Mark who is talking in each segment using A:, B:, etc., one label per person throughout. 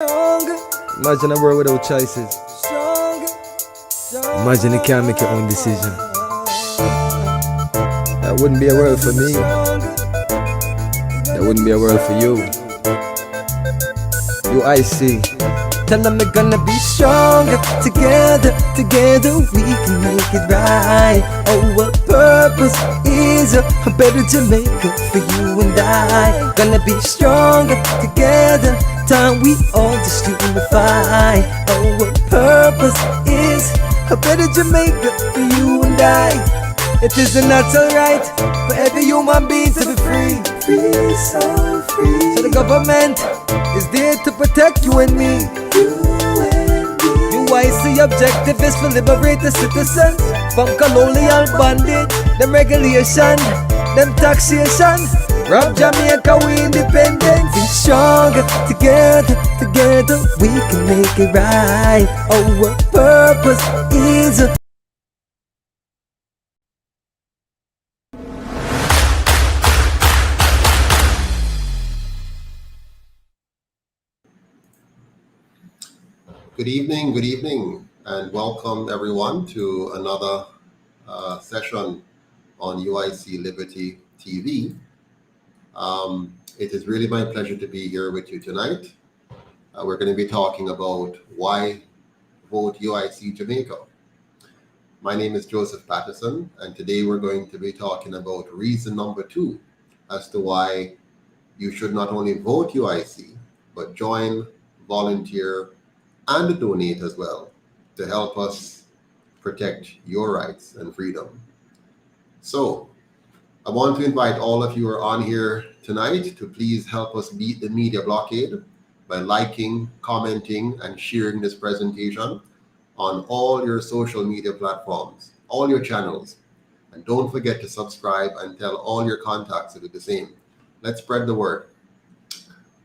A: Imagine a world without choices. Imagine you can't make your own decision. That wouldn't be a world for me. That wouldn't be a world for you. UIC. Tell them we're gonna be stronger. Together we can make it right. Our purpose is a better Jamaica for you and I. Gonna be stronger together. Time we all just unify. Our purpose is a better Jamaica for you and I. It is a natural right for every human being to be free. Free, so free. So the government is there to protect you and me. UIC objective is to liberate the citizens from colonial bondage, them regulation, them taxation. Rob Jamaica, we independent. Be stronger together we can make it right. Our purpose is a
B: Good evening, and welcome everyone to another session on UIC Liberty TV. It is really my pleasure to be here with you tonight. We're going to be talking about why vote UIC Jamaica. My name is Joseph Patterson, and today we're going to be talking about reason number 2 as to why you should not only vote UIC, but join, volunteer, and donate as well to help us protect your rights and freedom. So I want to invite all of you who are on here tonight to please help us beat the media blockade by liking, commenting, and sharing this presentation on all your social media platforms, all your channels. And don't forget to subscribe and tell all your contacts to do the same. Let's spread the word.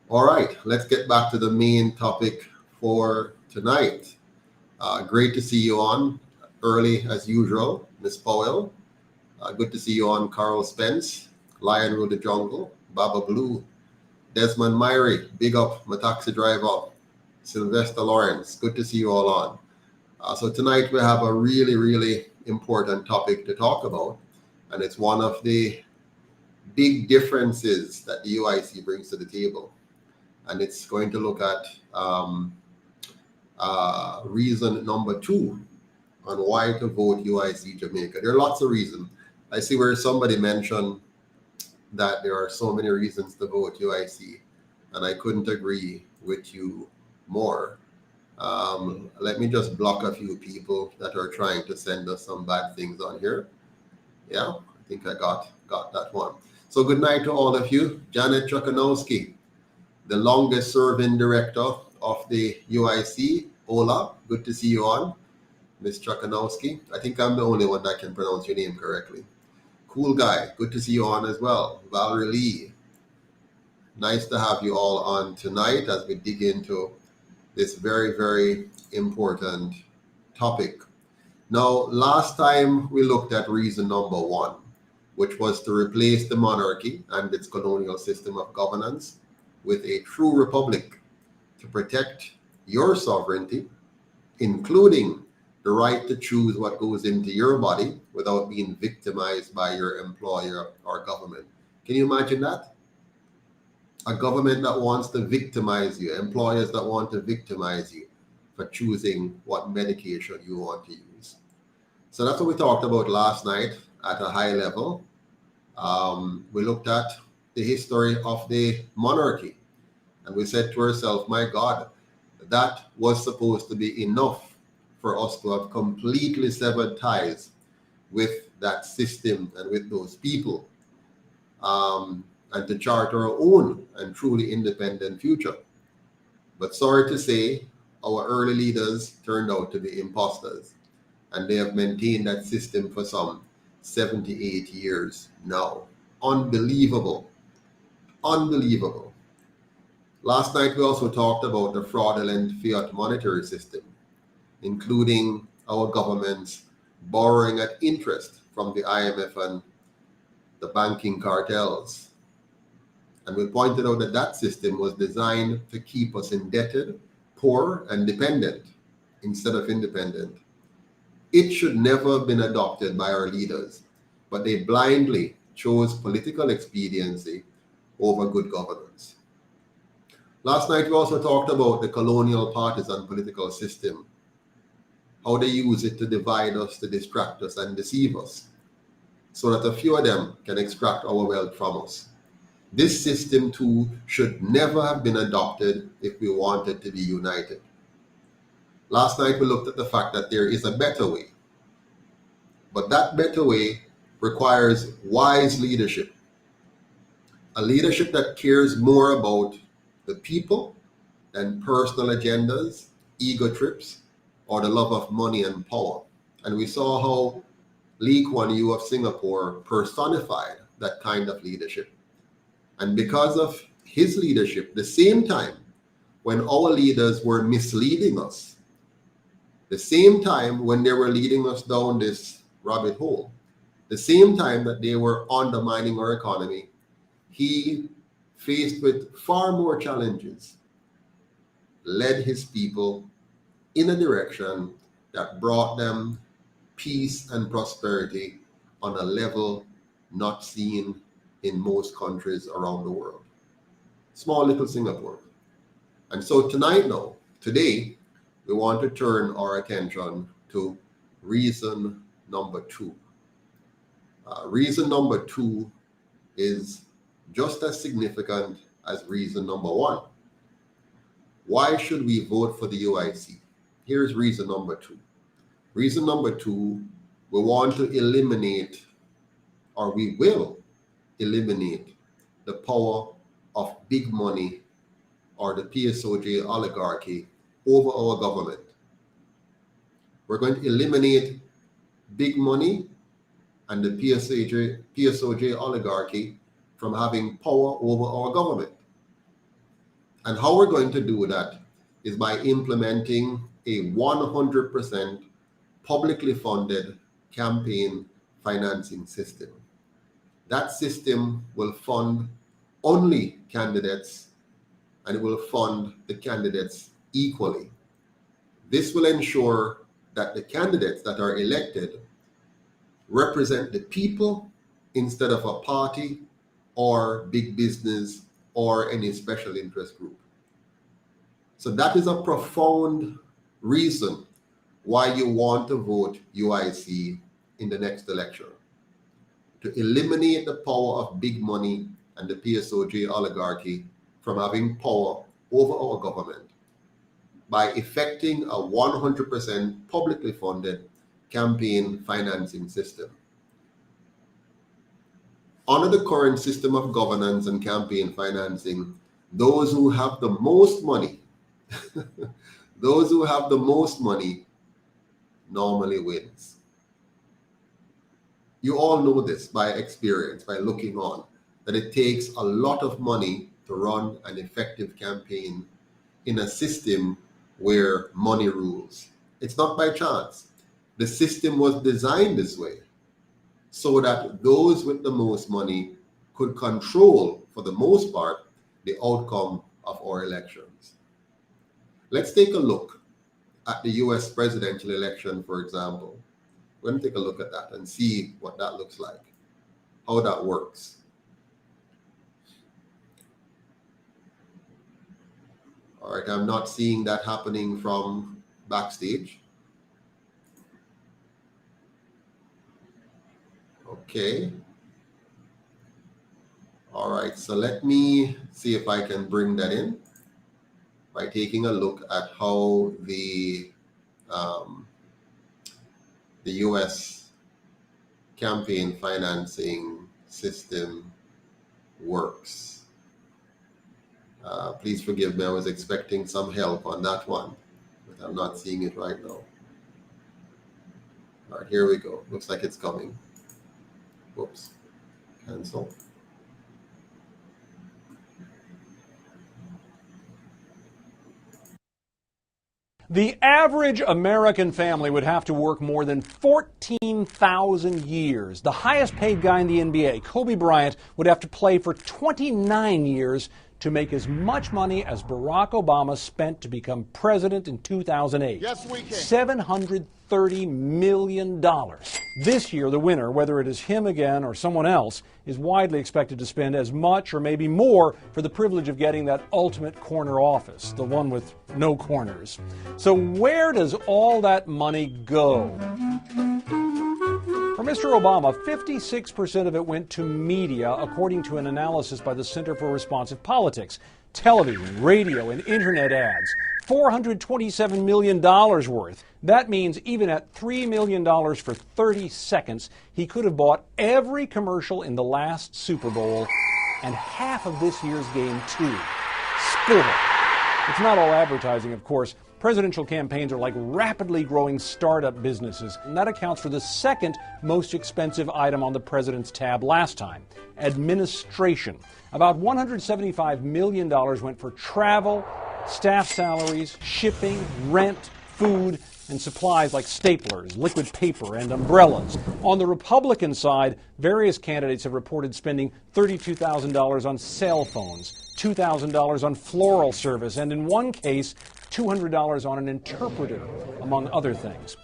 B: All right, let's get back to the main topic for tonight. Great to see you on early as usual, Miss Powell. Good to see you on, Carl Spence, Lion Rule the Jungle, Baba Blue, Desmond Myrie, big up, my taxi driver, Sylvester Lawrence. Good to see you all on. So tonight we have a really important topic to talk about, and it's one of the big differences that the UIC brings to the table. And it's going to look at reason number 2 on why to vote UIC Jamaica. There are lots of reasons. I see where somebody mentioned that there are so many reasons to vote UIC, and I couldn't agree with you more. Let me just block a few people that are trying to send us some bad things on here. Yeah, I think I got that one. So good night to all of you. Janet Chukanowski, the longest serving director of the UIC, Ola, good to see you on. Miss Chukanowski, I think I'm the only one that can pronounce your name correctly. Cool guy, good to see you on as well. Valerie Lee, nice to have you all on tonight as we dig into this very important topic. Now, last time we looked at reason number 1, which was to replace the monarchy and its colonial system of governance with a true republic to protect your sovereignty, including the right to choose what goes into your body without being victimized by your employer or government. Can you imagine that? A government that wants to victimize you, employers that want to victimize you for choosing what medication you want to use. So that's what we talked about last night at a high level. We looked at the history of the monarchy, and we said to ourselves, my God, that was supposed to be enough for us to have completely severed ties with that system and with those people, and to chart our own and truly independent future. But sorry to say, our early leaders turned out to be imposters, and they have maintained that system for some 78 years now. Unbelievable. Last night we also talked about the fraudulent fiat monetary system, including our government's borrowing at interest from the IMF and the banking cartels. And we pointed out that that system was designed to keep us indebted, poor, and dependent instead of independent. It should never have been adopted by our leaders, but they blindly chose political expediency over good governance. Last night, we also talked about the colonial partisan political system, how they use it to divide us, to distract us, and deceive us, so that a few of them can extract our wealth from us. This system, too, should never have been adopted if we wanted to be united. Last night, we looked at the fact that there is a better way, but that better way requires wise leadership, a leadership that cares more about the people than personal agendas, ego trips, or the love of money and power. And we saw how Lee Kuan Yew of Singapore personified that kind of leadership. And because of his leadership, the same time when our leaders were misleading us, the same time when they were leading us down this rabbit hole, the same time that they were undermining our economy, he, faced with far more challenges, led his people in a direction that brought them peace and prosperity on a level not seen in most countries around the world. Small little Singapore. And so today, we want to turn our attention to reason number 2. Reason number 2 is just as significant as reason number 1. Why should we vote for the UIC? Here's reason number 2. Reason number 2, we want to eliminate, or we will eliminate, the power of big money or the PSOJ oligarchy over our government. We're going to eliminate big money and the PSOJ oligarchy from having power over our government. And how we're going to do that is by implementing a 100% publicly funded campaign financing system. That system will fund only candidates, and it will fund the candidates equally. This will ensure that the candidates that are elected represent the people instead of a party or big business or any special interest group. So that is a profound reason why you want to vote UIC in the next election. To eliminate the power of big money and the PSOJ oligarchy from having power over our government by effecting a 100% publicly funded campaign financing system. Under the current system of governance and campaign financing, those who have the most money, those who have the most money normally wins. You all know this by experience, by looking on, that it takes a lot of money to run an effective campaign in a system where money rules. It's not by chance. The system was designed this way so that those with the most money could control, for the most part, the outcome of our elections. Let's take a look at the US presidential election, for example. We're going to take a look at that and see what that looks like, how that works. All right, I'm not seeing that happening from backstage. Okay. All right, so let me see if I can bring that in by taking a look at how the US campaign financing system works. Please forgive me, I was expecting some help on that one, but I'm not seeing it right now. All right, here we go. Looks like it's coming. Whoops, cancel.
C: The average American family would have to work more than 14,000 years. The highest paid guy in the NBA, Kobe Bryant, would have to play for 29 years to make as much money as Barack Obama spent to become president in 2008.
D: Yes, we can.
C: $730 million. This year, the winner, whether it is him again or someone else, is widely expected to spend as much or maybe more for the privilege of getting that ultimate corner office, the one with no corners. So where does all that money go? For Mr. Obama, 56% of it went to media, according to an analysis by the Center for Responsive Politics. Television, radio, and internet ads. $427 million worth. That means even at $3 million for 30 seconds, he could have bought every commercial in the last Super Bowl and half of this year's game, too. Sport. It's not all advertising, of course. Presidential campaigns are like rapidly growing startup businesses, and that accounts for the second most expensive item on the president's tab last time, administration. About $175 million went for travel, staff salaries, shipping, rent, food, and supplies like staplers, liquid paper, and umbrellas. On the Republican side, various candidates have reported spending $32,000 on cell phones, $2,000 on floral service, and in one case, $200 on an interpreter, among other things.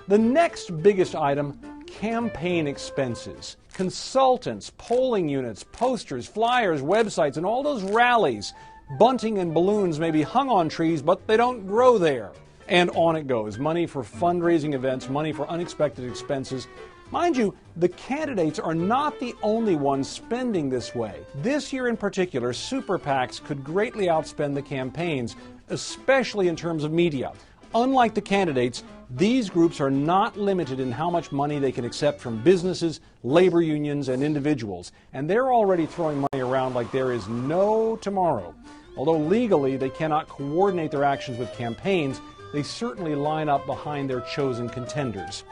C: The next biggest item, campaign expenses. Consultants, polling units, posters, flyers, websites, and all those rallies. Bunting and balloons may be hung on trees, but they don't grow there. And on it goes. Money for fundraising events, money for unexpected expenses. Mind you, the candidates are not the only ones spending this way. This year in particular, super PACs could greatly outspend the campaigns, especially in terms of media. Unlike the candidates, these groups are not limited in how much money they can accept from businesses, labor unions, and individuals. And they're already throwing money around like there is no tomorrow. Although legally they cannot coordinate their actions with campaigns, they certainly line up behind their chosen contenders.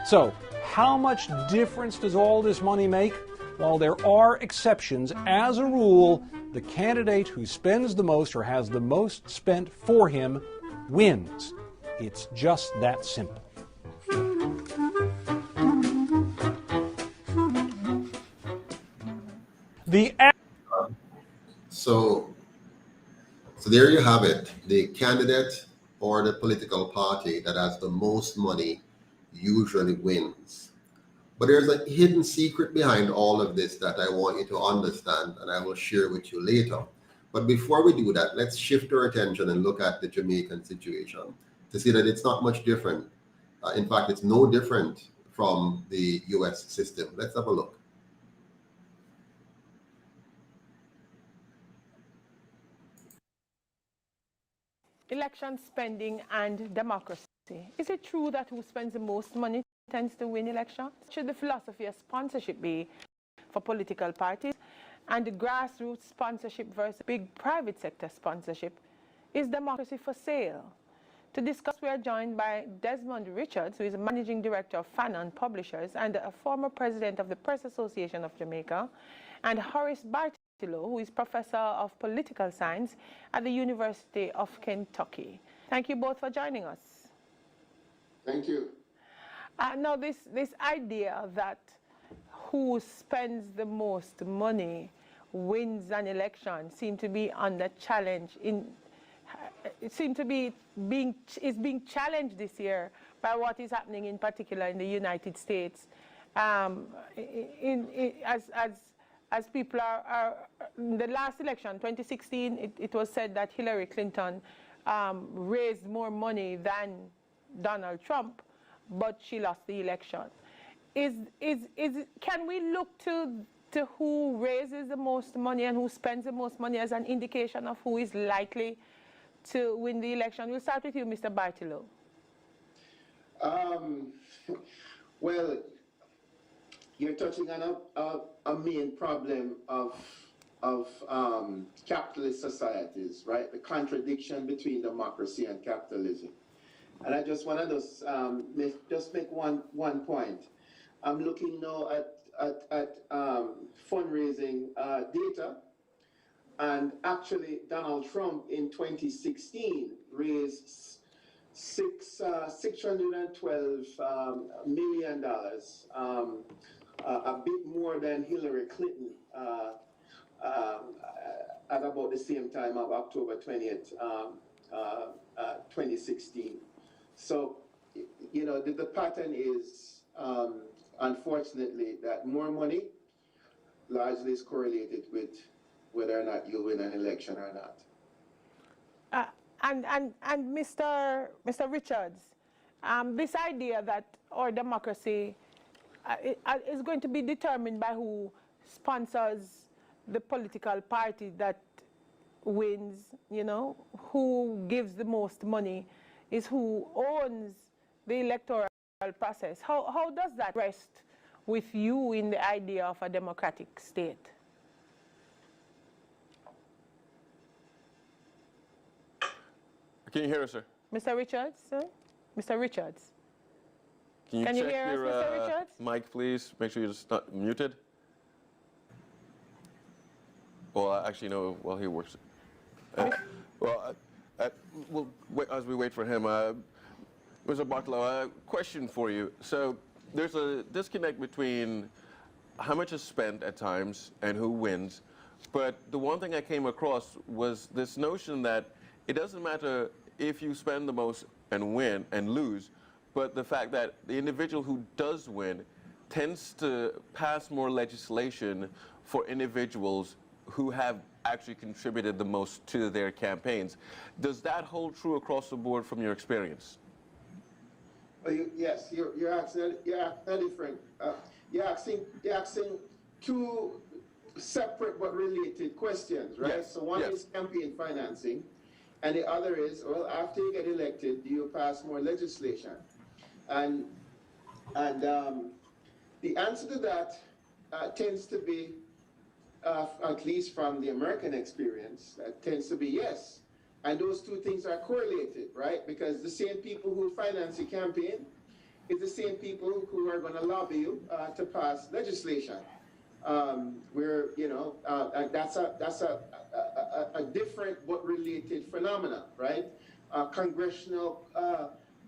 C: So, how much difference does all this money make? While there are exceptions, as a rule, the candidate who spends the most or has the most spent for him wins. It's just that simple.
B: So there you have it. The candidate or the political party that has the most money usually wins. But there's a hidden secret behind all of this that I want you to understand, and I will share with you later. But before we do that, let's shift our attention and look at the Jamaican situation to see that it's not much different. In fact, it's no different from the US system. Let's have a look.
E: Election spending and democracy. Is it true that who spends the most money tends to win elections? Should the philosophy of sponsorship be for political parties and the grassroots sponsorship versus big private sector sponsorship? Is democracy for sale? To discuss, we are joined by Desmond Richards, who is a managing director of Fanon Publishers and a former president of the Press Association of Jamaica, and Horace Bartilow, who is professor of political science at the University of Kentucky. Thank you both for joining us.
B: Thank you.
E: Now, this idea that who spends the most money wins an election seems to be under challenge. It seems to be being challenged this year by what is happening, in particular in the United States. As people are in the last election, 2016, it was said that Hillary Clinton raised more money than Donald Trump, but she lost the election. Can we look to who raises the most money and who spends the most money as an indication of who is likely to win the election? We'll start with you, Mr. Bartilow.
F: Well, you're touching on a main problem of capitalist societies, right? The contradiction between democracy and capitalism. And I just want to just make one point. I'm looking now at fundraising data, and actually Donald Trump in 2016 raised was $612 million, a bit more than Hillary Clinton at about the same time of October 20th, 2016. So, you know, the pattern is, unfortunately, that more money largely is correlated with whether or not you win an election or not.
E: And Mr. Richards, this idea that our democracy is going to be determined by who sponsors the political party that wins, you know, who gives the most money is who owns the electoral process. How does that rest with you in the idea of a democratic state?
D: Can you hear us, sir?
E: Mr. Richards, sir? Mr. Richards.
D: Can you check
E: hear us,
D: your
E: Mr. Richards?
D: mic, please? Make sure you're just not muted. Well, actually, no, while he works. Well, as we wait for him, Mr. Bartolo, a question for you. So there's a disconnect between how much is spent at times and who wins. But the one thing I came across was this notion that it doesn't matter if you spend the most and win and lose, but the fact that the individual who does win tends to pass more legislation for individuals who have actually contributed the most to their campaigns. Does that hold true across the board from your experience?
F: Well, yes, you're asking different. You're asking two separate but related questions, right?
D: Yes,
F: So one
D: yes.
F: is campaign financing, and the other is, well, after you get elected, do you pass more legislation? And the answer to that tends to be, at least from the American experience, tends to be yes. And those two things are correlated, right? Because the same people who finance the campaign is the same people who are going to lobby you to pass legislation. Where, you know, that's a different but related phenomena, right? Congressional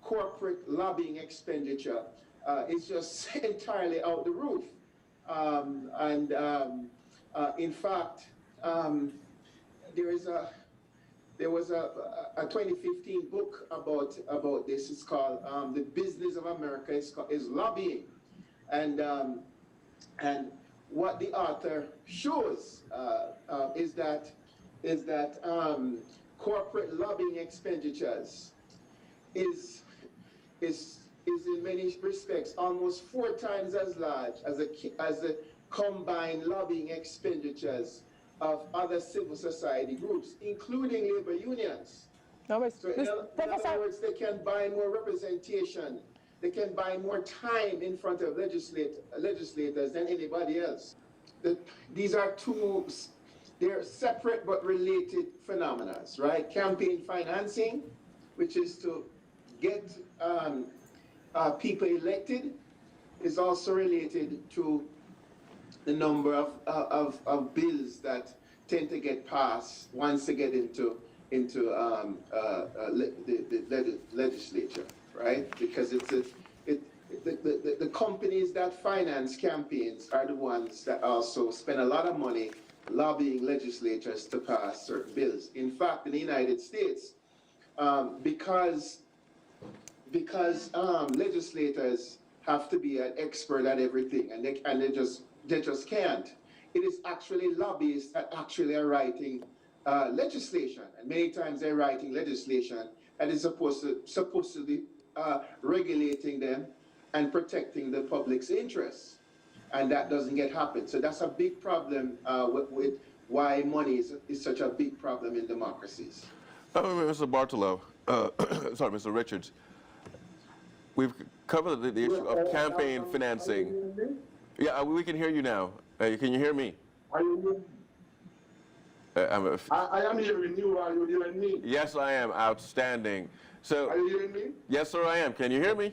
F: corporate lobbying expenditure is just entirely out the roof. In fact, there was a 2015 book about this. It's called "The Business of America is Lobbying," and what the author shows is that corporate lobbying expenditures is in many respects almost 4 times as large as the combined lobbying expenditures of other civil society groups, including labor unions.
E: No,
F: So in other words, they can buy more representation. They can buy more time in front of legislators than anybody else. These are they're separate but related phenomena, right? Campaign financing, which is to get people elected, is also related to the number of bills that tend to get passed once they get into the legislature, right? Because the companies that finance campaigns are the ones that also spend a lot of money lobbying legislatures to pass certain bills. In fact, in the United States, because legislators have to be an expert at everything, and they just can't. It is actually lobbyists that actually are writing legislation, and many times they're writing legislation that is supposed to be regulating them and protecting the public's interests, and that doesn't get happen. So that's a big problem with why money is such a big problem in democracies.
D: Mr. Bartolo, sorry, Mr. Richards, we've covered the issue of campaign financing. Yeah, we can hear you now. Can you hear me?
G: Are you I am hearing you. Are you hearing me?
D: Yes, I am. Outstanding. So,
G: are you hearing me?
D: Yes, sir, I am. Can you hear me?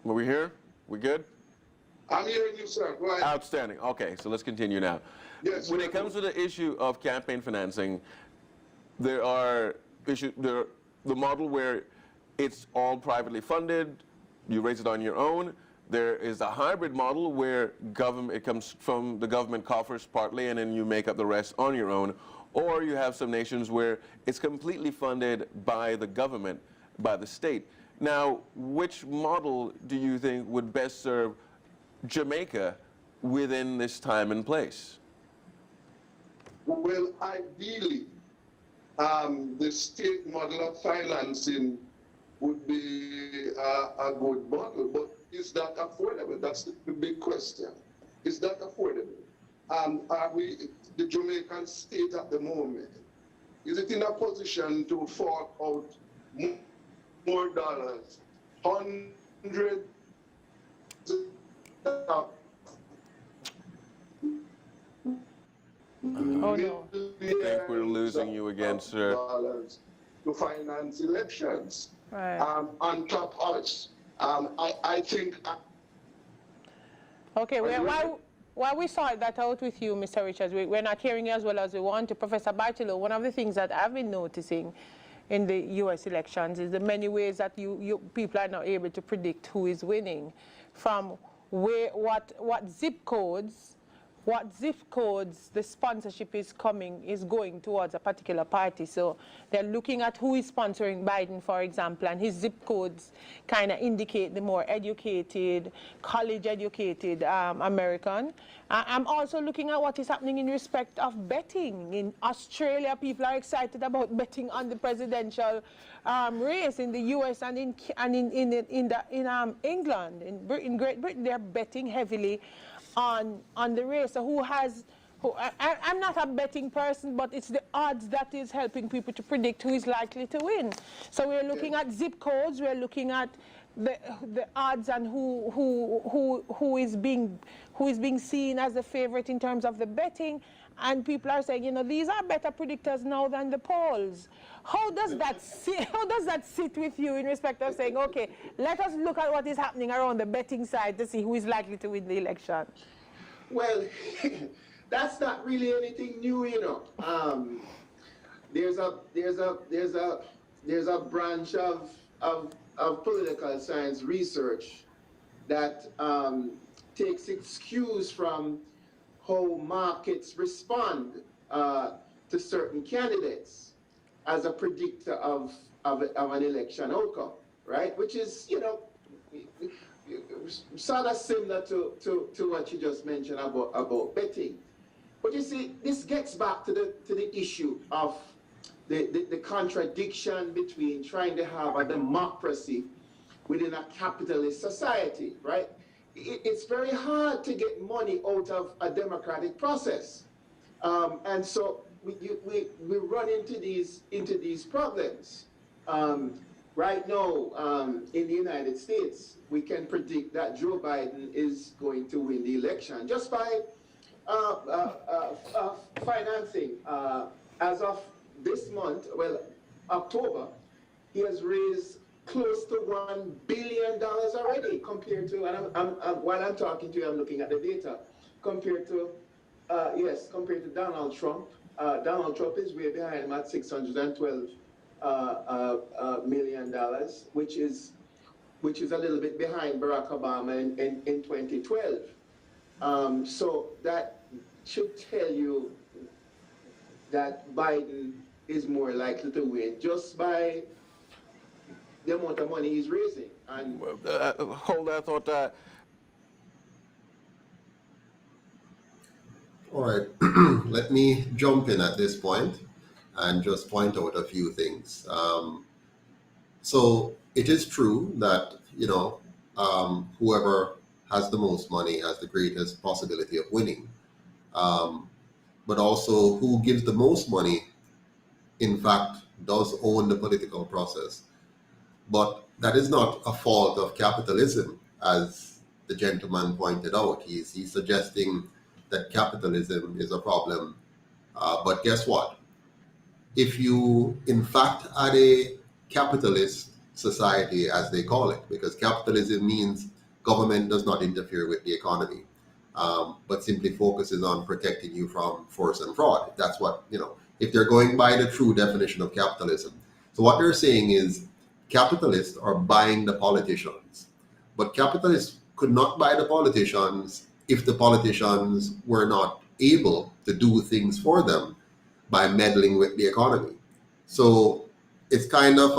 D: Are we here? We good?
G: I'm hearing you, sir. Go ahead.
D: Outstanding. Okay, so let's continue now.
G: Yes.
D: When it comes to the issue of campaign financing, there are issues. The model where it's all privately funded, you raise it on your own. There is a hybrid model where it comes from the government coffers partly, and then you make up the rest on your own. Or you have some nations where it's completely funded by the government, by the state. Now, which model do you think would best serve Jamaica within this time and place?
G: Well, ideally, the state model of financing would be a good model, but is that affordable? That's the big question. Is that affordable? Are we, the Jamaican state at the moment, is it in a position to fork out more dollars, hundreds of
E: Oh, no.
D: I think we're losing you again, sir.
G: dollars to finance elections?
E: Right.
G: On top of it, I think.
E: Okay, while we sort that out with you, Mr. Richards, we're not hearing you as well as we want to. Professor Bartolo, one of the things that I've been noticing in the U.S. elections is the many ways that people are not able to predict who is winning, from what zip codes the sponsorship is going towards a particular party. So they're looking at who is sponsoring Biden, for example, and his zip codes kind of indicate the more educated, college-educated American. I'm also looking at what is happening in respect of betting. In Australia, people are excited about betting on the presidential race. In the U.S. and in England, in Great Britain, they're betting heavily on the race. So I'm not a betting person, but it's the odds that is helping people to predict who is likely to win. So we're looking at zip codes, we're looking at the odds and who is being seen as the favorite in terms of the betting, and people are saying, you know, these are better predictors now than the polls. How does that sit with you in respect of saying, okay, let us look at what is happening around the betting side to see who is likely to win the election?
F: Well, that's not really anything new, you know. There's a branch of political science research that takes its cues from how markets respond to certain candidates as a predictor of an election outcome, right? Which is, you know, sort of similar to what you just mentioned about betting. But you see, this gets back to the issue of the contradiction between trying to have a democracy within a capitalist society, right? It's very hard to get money out of a democratic process, and so we run into these problems. Right now, in the United States, we can predict that Joe Biden is going to win the election just by financing. As of this month, well, October, he has raised close to $1 billion already, compared to, and while I'm talking to you, I'm looking at the data, compared to Donald Trump. Donald Trump is way behind him at $612 million, which is a little bit behind Barack Obama in 2012. So that should tell you that Biden is more likely to win just by the amount of money he's raising. And
D: hold that thought.
B: All right, let me jump in at this point and just point out a few things. So it is true that, you know, whoever has the most money has the greatest possibility of winning. But also, who gives the most money, in fact, does own the political process. But that is not a fault of capitalism, as the gentleman pointed out. He's suggesting that capitalism is a problem. But guess what? If you, in fact, had a capitalist society, as they call it, because capitalism means government does not interfere with the economy, but simply focuses on protecting you from force and fraud. That's what, you know, if they're going by the true definition of capitalism. So what they're saying is, capitalists are buying the politicians. But capitalists could not buy the politicians if the politicians were not able to do things for them by meddling with the economy. So it's kind of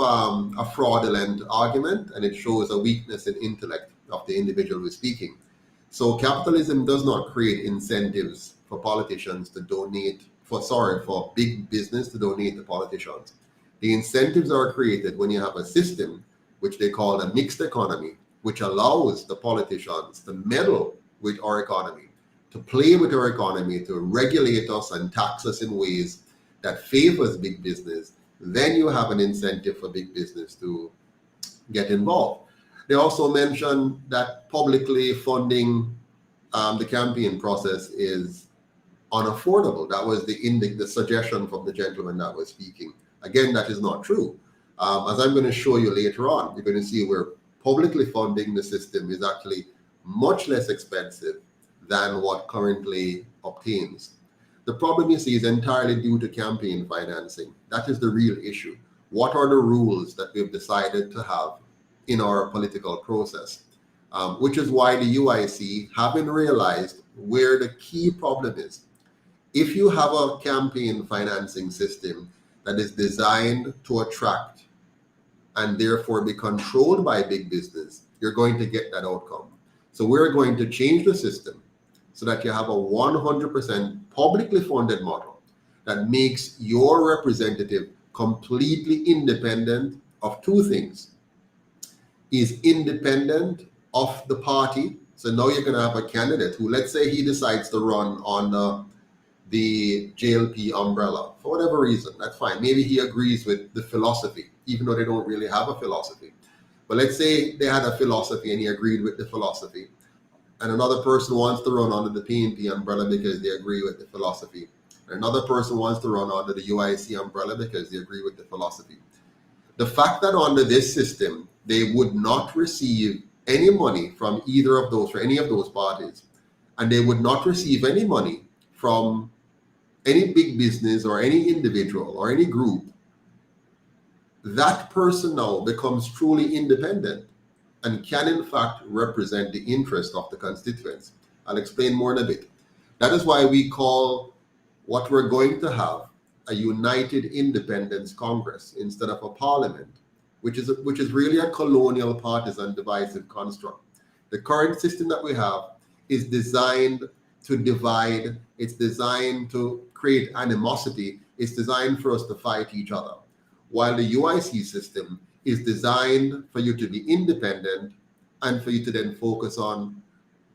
B: a fraudulent argument, and it shows a weakness in intellect of the individual who is speaking. So capitalism does not create incentives for politicians to donate, for big business to donate to politicians. The incentives are created when you have a system which they call a mixed economy, which allows the politicians to meddle with our economy, to play with our economy, to regulate us and tax us in ways that favors big business. Then you have an incentive for big business to get involved. They also mentioned that publicly funding the campaign process is unaffordable. That was the suggestion from the gentleman that was speaking. Again, that is not true. As I'm going to show you later on, you're going to see where publicly funding the system is actually much less expensive than what currently obtains. The problem, you see, is entirely due to campaign financing. That is the real issue. What are the rules that we've decided to have in our political process? Which is why the UIC, having realized where the key problem is, if you have a campaign financing system that is designed to attract and therefore be controlled by big business, you're going to get that outcome. So we're going to change the system so that you have a 100% publicly funded model that makes your representative completely independent of two things. Is independent of the party. So now you're going to have a candidate who, let's say he decides to run on the JLP umbrella for whatever reason, that's fine. Maybe he agrees with the philosophy, even though they don't really have a philosophy. But let's say they had a philosophy and he agreed with the philosophy, and another person wants to run under the PNP umbrella because they agree with the philosophy. And another person wants to run under the UIC umbrella because they agree with the philosophy. The fact that under this system, they would not receive any money from either of those, or any of those parties, and they would not receive any money from any big business or any individual or any group, that person now becomes truly independent and can in fact represent the interest of the constituents. I'll explain more in a bit. That is why we call what we're going to have a United Independence Congress instead of a parliament, which is really a colonial, partisan, divisive construct. The current system that we have is designed to divide. It's designed to create animosity. It's designed for us to fight each other. While the UIC system is designed for you to be independent and for you to then focus on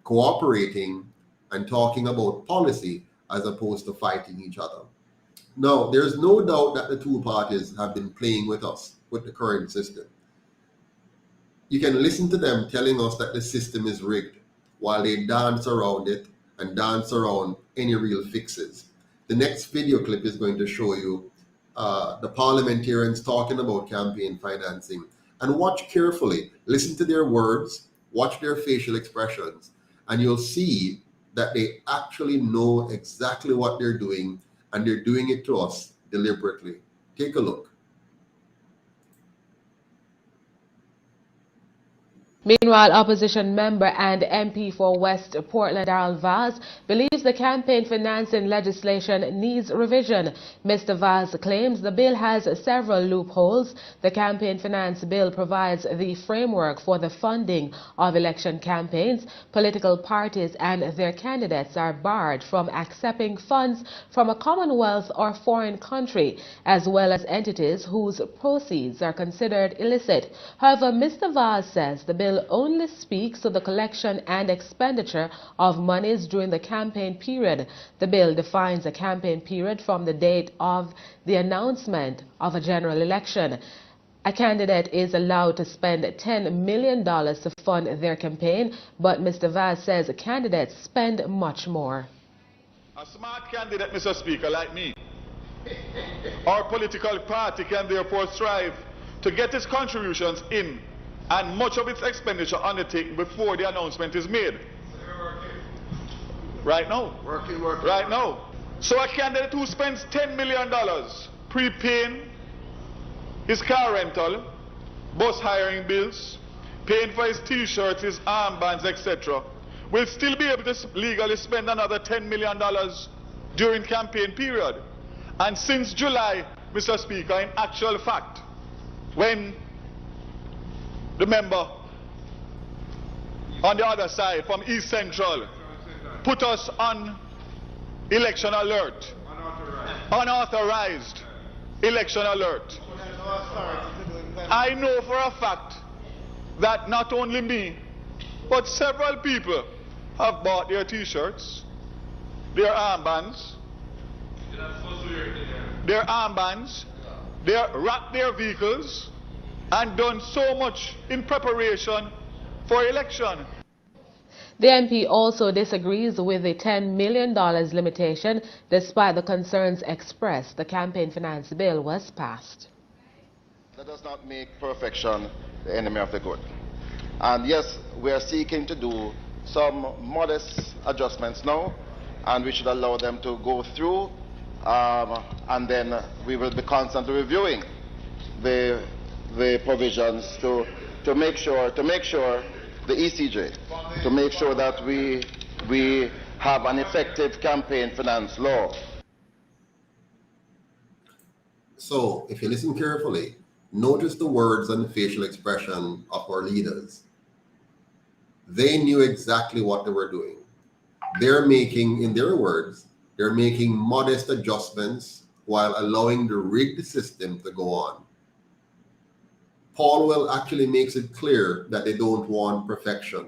B: cooperating and talking about policy as opposed to fighting each other. Now, there's no doubt that the two parties have been playing with us with the current system. You can listen to them telling us that the system is rigged while they dance around it and dance around any real fixes. The next video clip is going to show you the parliamentarians talking about campaign financing, and watch carefully, listen to their words, watch their facial expressions, and you'll see that they actually know exactly what they're doing, and they're doing it to us deliberately. Take a look.
H: Meanwhile, opposition member and MP for West Portland, Darrell Vaz, believes the campaign financing legislation needs revision. Mr. Vaz claims the bill has several loopholes. The campaign finance bill provides the framework for the funding of election campaigns. Political parties and their candidates are barred from accepting funds from a Commonwealth or foreign country, as well as entities whose proceeds are considered illicit. However, Mr. Vaz says the bill only speaks to the collection and expenditure of monies during the campaign period. The bill defines a campaign period from the date of the announcement of a general election. A candidate is allowed to spend $10 million to fund their campaign, but Mr. Vaz says candidates spend much more.
I: A smart candidate, Mr. Speaker, like me, our political party can therefore strive to get its contributions in and much of its expenditure undertaken before the announcement is made. Right now.
B: Working.
I: Right now. So a candidate who spends $10 million prepaying his car rental, bus hiring bills, paying for his t-shirts, his armbands, etc., will still be able to legally spend another $10 million during campaign period. And since July, Mr. Speaker, in actual fact, when the member on the other side from East Central put us on election alert, unauthorized election alert, I know for a fact that not only me, but several people have bought their t-shirts, their armbands, they wrapped their vehicles and done so much in preparation for election.
H: The MP also disagrees with the $10 million limitation. Despite the concerns expressed, the campaign finance bill was passed.
J: That does not make perfection the enemy of the good. And yes, we are seeking to do some modest adjustments now, and we should allow them to go through, and then we will be constantly reviewing the provisions to make sure the ECJ, to make sure that we have an effective campaign finance law.
B: So, if you listen carefully, notice the words and facial expression of our leaders. They knew exactly what they were doing. They're making, in their words, they're making modest adjustments while allowing the rigged system to go on. Paul Well actually makes it clear that they don't want perfection,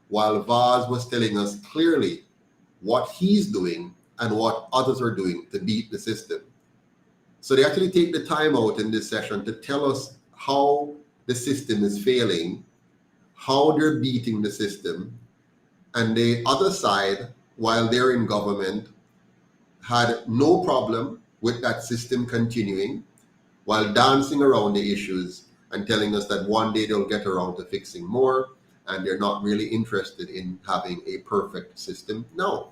B: while Vaz was telling us clearly what he's doing and what others are doing to beat the system. So they actually take the time out in this session to tell us how the system is failing, how they're beating the system, and the other side, while they're in government, had no problem with that system continuing while dancing around the issues and telling us that one day they'll get around to fixing more, and they're not really interested in having a perfect system now.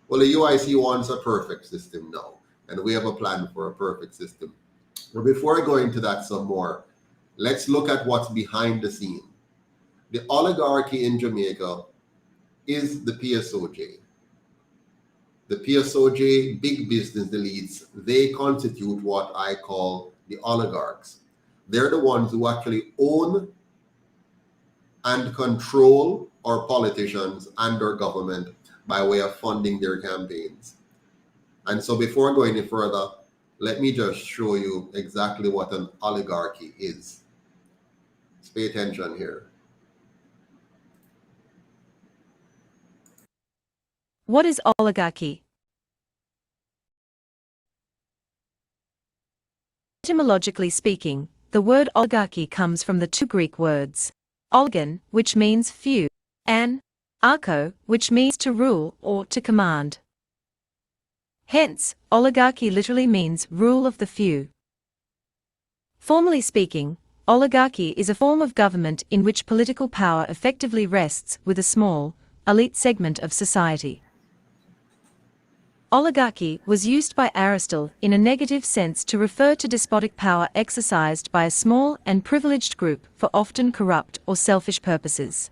B: Well, the UIC wants a perfect system now, and we have a plan for a perfect system. But before I go into that some more, let's look at what's behind the scene. The oligarchy in Jamaica is the PSOJ. The PSOJ, big business elites, they constitute what I call the oligarchs. They're the ones who actually own and control our politicians and our government by way of funding their campaigns. And so before I go any further, let me just show you exactly what an oligarchy is. Let's pay attention here.
K: What is oligarchy? Etymologically speaking, the word oligarchy comes from the two Greek words, oligon, which means few, and archo, which means to rule or to command. Hence, oligarchy literally means rule of the few. Formally speaking, oligarchy is a form of government in which political power effectively rests with a small, elite segment of society. Oligarchy was used by Aristotle in a negative sense to refer to despotic power exercised by a small and privileged group for often corrupt or selfish purposes.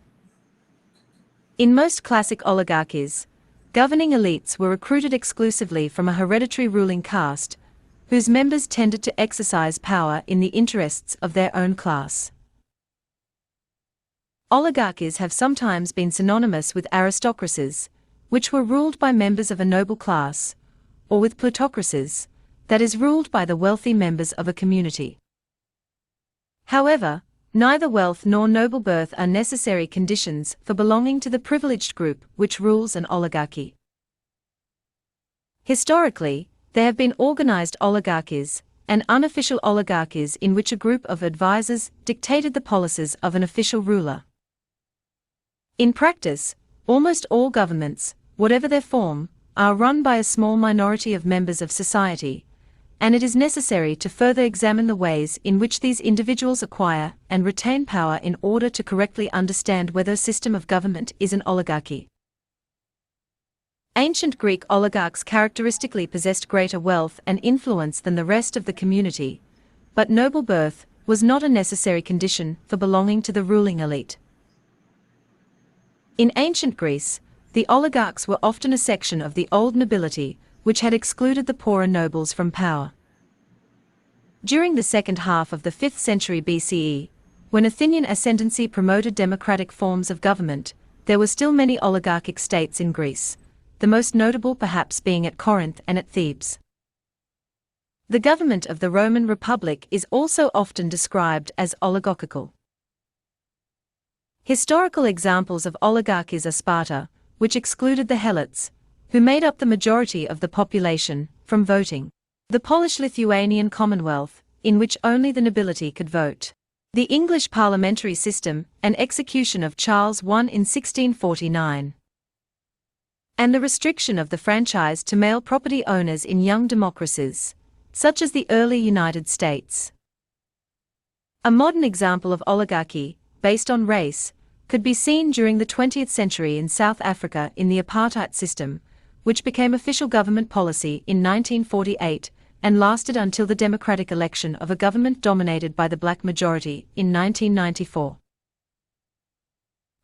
K: In most classic oligarchies, governing elites were recruited exclusively from a hereditary ruling caste, whose members tended to exercise power in the interests of their own class. Oligarchies have sometimes been synonymous with aristocracies, which were ruled by members of a noble class, or with plutocracies, that is, ruled by the wealthy members of a community. However, neither wealth nor noble birth are necessary conditions for belonging to the privileged group which rules an oligarchy. Historically, there have been organized oligarchies and unofficial oligarchies in which a group of advisors dictated the policies of an official ruler. In practice, almost all governments, whatever their form, are run by a small minority of members of society, and it is necessary to further examine the ways in which these individuals acquire and retain power in order to correctly understand whether a system of government is an oligarchy. Ancient Greek oligarchs characteristically possessed greater wealth and influence than the rest of the community, but noble birth, was not a necessary condition for belonging to the ruling elite. In ancient Greece, the oligarchs were often a section of the old nobility which had excluded the poorer nobles from power. During the second half of the 5th century BCE, when Athenian ascendancy promoted democratic forms of government, there were still many oligarchic states in Greece, the most notable perhaps being at Corinth and at Thebes. The government of the Roman Republic is also often described as oligarchical. Historical examples of oligarchies are Sparta, which excluded the Helots, who made up the majority of the population, from voting. The Polish-Lithuanian Commonwealth, in which only the nobility could vote. The English parliamentary system, and execution of Charles I in 1649. And the restriction of the franchise to male property owners in young democracies, such as the early United States. A modern example of oligarchy, based on race, could be seen during the 20th century in South Africa in the apartheid system, which became official government policy in 1948 and lasted until the democratic election of a government dominated by the black majority in 1994.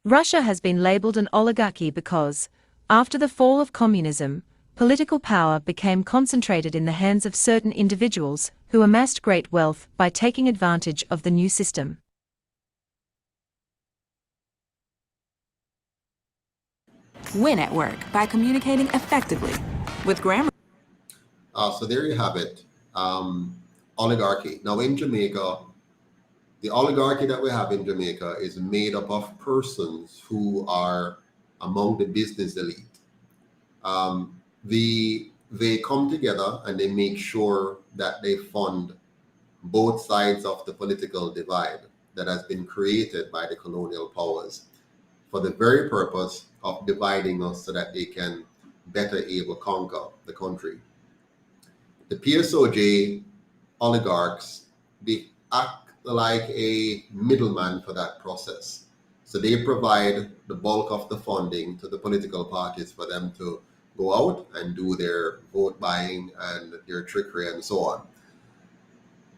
K: Russia has been labeled an oligarchy because, after the fall of communism, political power became concentrated in the hands of certain individuals who amassed great wealth by taking advantage of the new system.
L: Win at work by communicating effectively with grammar.
B: So there you have it. Oligarchy. Now in Jamaica, the oligarchy that we have in Jamaica is made up of persons who are among the business elite. They come together and they make sure that they fund both sides of the political divide that has been created by the colonial powers for the very purpose of dividing us so that they can better able conquer the country. The PSOJ oligarchs, they act like a middleman for that process. So they provide the bulk of the funding to the political parties for them to go out and do their vote buying and their trickery and so on.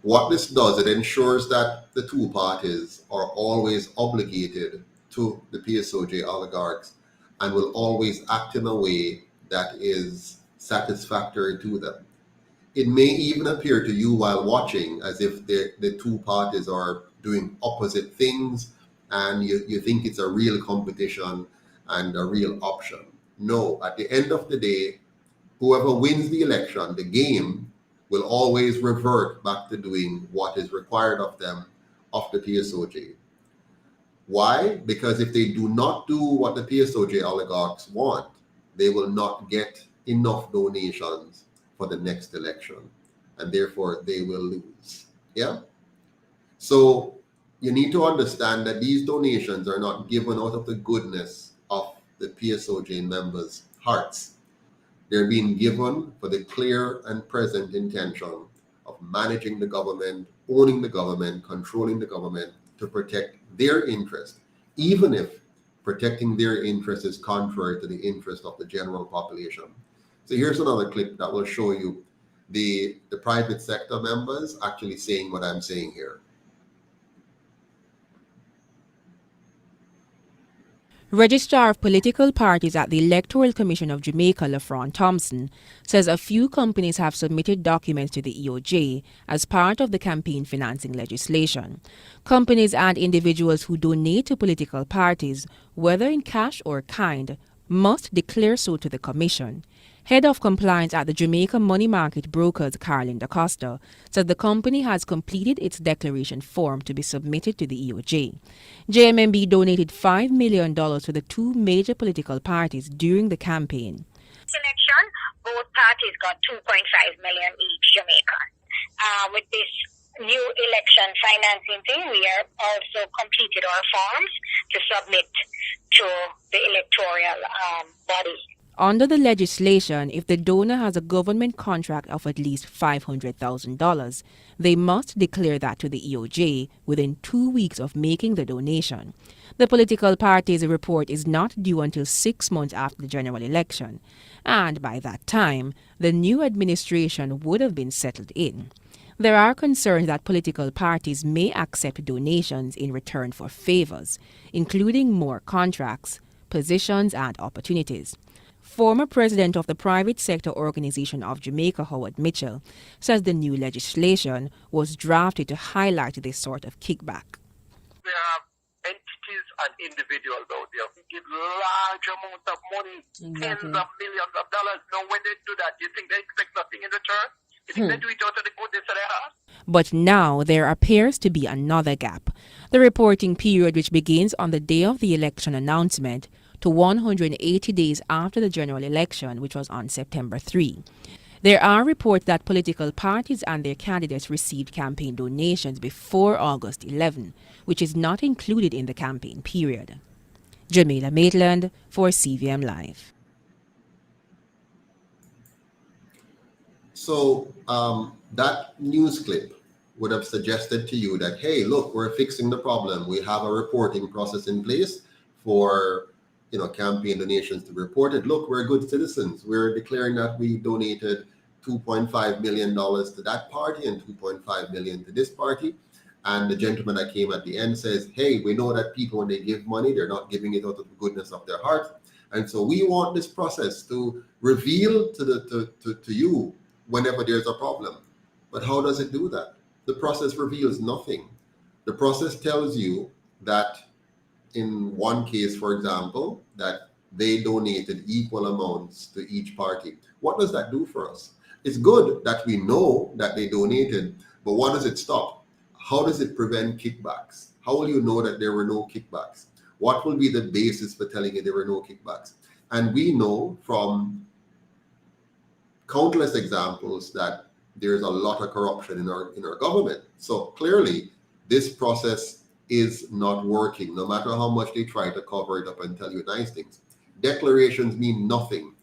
B: What this does, it ensures that the two parties are always obligated to the PSOJ oligarchs and will always act in a way that is satisfactory to them. It may even appear to you while watching as if the two parties are doing opposite things and you think it's a real competition and a real option. No, at the end of the day, whoever wins the election, the game, will always revert back to doing what is required of them, of the PSOJ. Why? Because if they do not do what the PSOJ oligarchs want, they will not get enough donations for the next election, and therefore they will lose. Yeah? So you need to understand that these donations are not given out of the goodness of the PSOJ members' hearts. They're being given for the clear and present intention of managing the government, owning the government, controlling the government to protect their interest, even if protecting their interest is contrary to the interest of the general population. So here's another clip that will show you the private sector members actually saying what I'm saying here.
M: Registrar of Political Parties at the Electoral Commission of Jamaica, LaFron Thompson, says a few companies have submitted documents to the EOJ as part of the campaign financing legislation. Companies and individuals who donate to political parties, whether in cash or kind, must declare so to the Commission. Head of Compliance at the Jamaica Money Market Brokers, Carolyn DaCosta, said the company has completed its declaration form to be submitted to the EOJ. JMMB donated $5 million to the two major political parties during the campaign.
N: Election, both parties got $2.5 million each Jamaican. With this new election financing thing, we are also completed our forms to submit to the electoral body.
M: Under the legislation, if the donor has a government contract of at least $500,000, they must declare that to the EOJ within 2 weeks of making the donation. The political party's report is not due until 6 months after the general election, and by that time, the new administration would have been settled in. There are concerns that political parties may accept donations in return for favors, including more contracts, positions, and opportunities. Former president of the private sector organization of Jamaica, Howard Mitchell, says the new legislation was drafted to highlight this sort of kickback.
O: There are entities and individuals out there who give large amounts of money, tens of millions of dollars. Now, when they do that, you think they expect nothing in return? You think they do it out of the goodness of their heart?
M: But now there appears to be another gap. The reporting period, which begins on the day of the election announcement, to 180 days after the general election, which was on September 3. There are reports that political parties and their candidates received campaign donations before August 11, which is not included in the campaign period. Jamila Maitland for CVM Live.
B: So that news clip would have suggested to you that, hey, look, we're fixing the problem. We have a reporting process in place for campaign donations to be reported. Look, we're good citizens. We're declaring that we donated $2.5 million to that party and $2.5 million to this party. And the gentleman that came at the end says, hey, we know that people, when they give money, they're not giving it out of the goodness of their heart. And so we want this process to reveal to you whenever there's a problem. But how does it do that? The process reveals nothing. The process tells you that in one case, for example, that they donated equal amounts to each party. What does that do for us? It's good that we know that they donated, but what does it stop? How does it prevent kickbacks? How will you know that there were no kickbacks? What will be the basis for telling you there were no kickbacks? And we know from countless examples that there's a lot of corruption in our government. So clearly, this process is not working, no matter how much they try to cover it up and tell you nice things. Declarations mean nothing,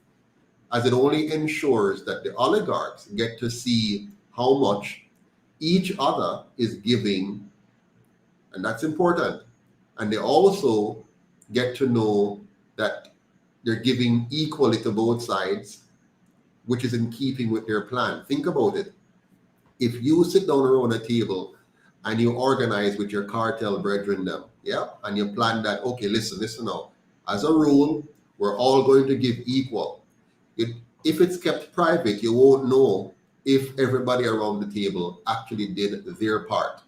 B: as it only ensures that the oligarchs get to see how much each other is giving, and that's important. And they also get to know that they're giving equally to both sides, which is in keeping with their plan. Think about it. If you sit down around a table and you organize with your cartel brethren them, and you plan that, okay, listen now, as a rule, we're all going to give equal. If it's kept private, you won't know if everybody around the table actually did their part.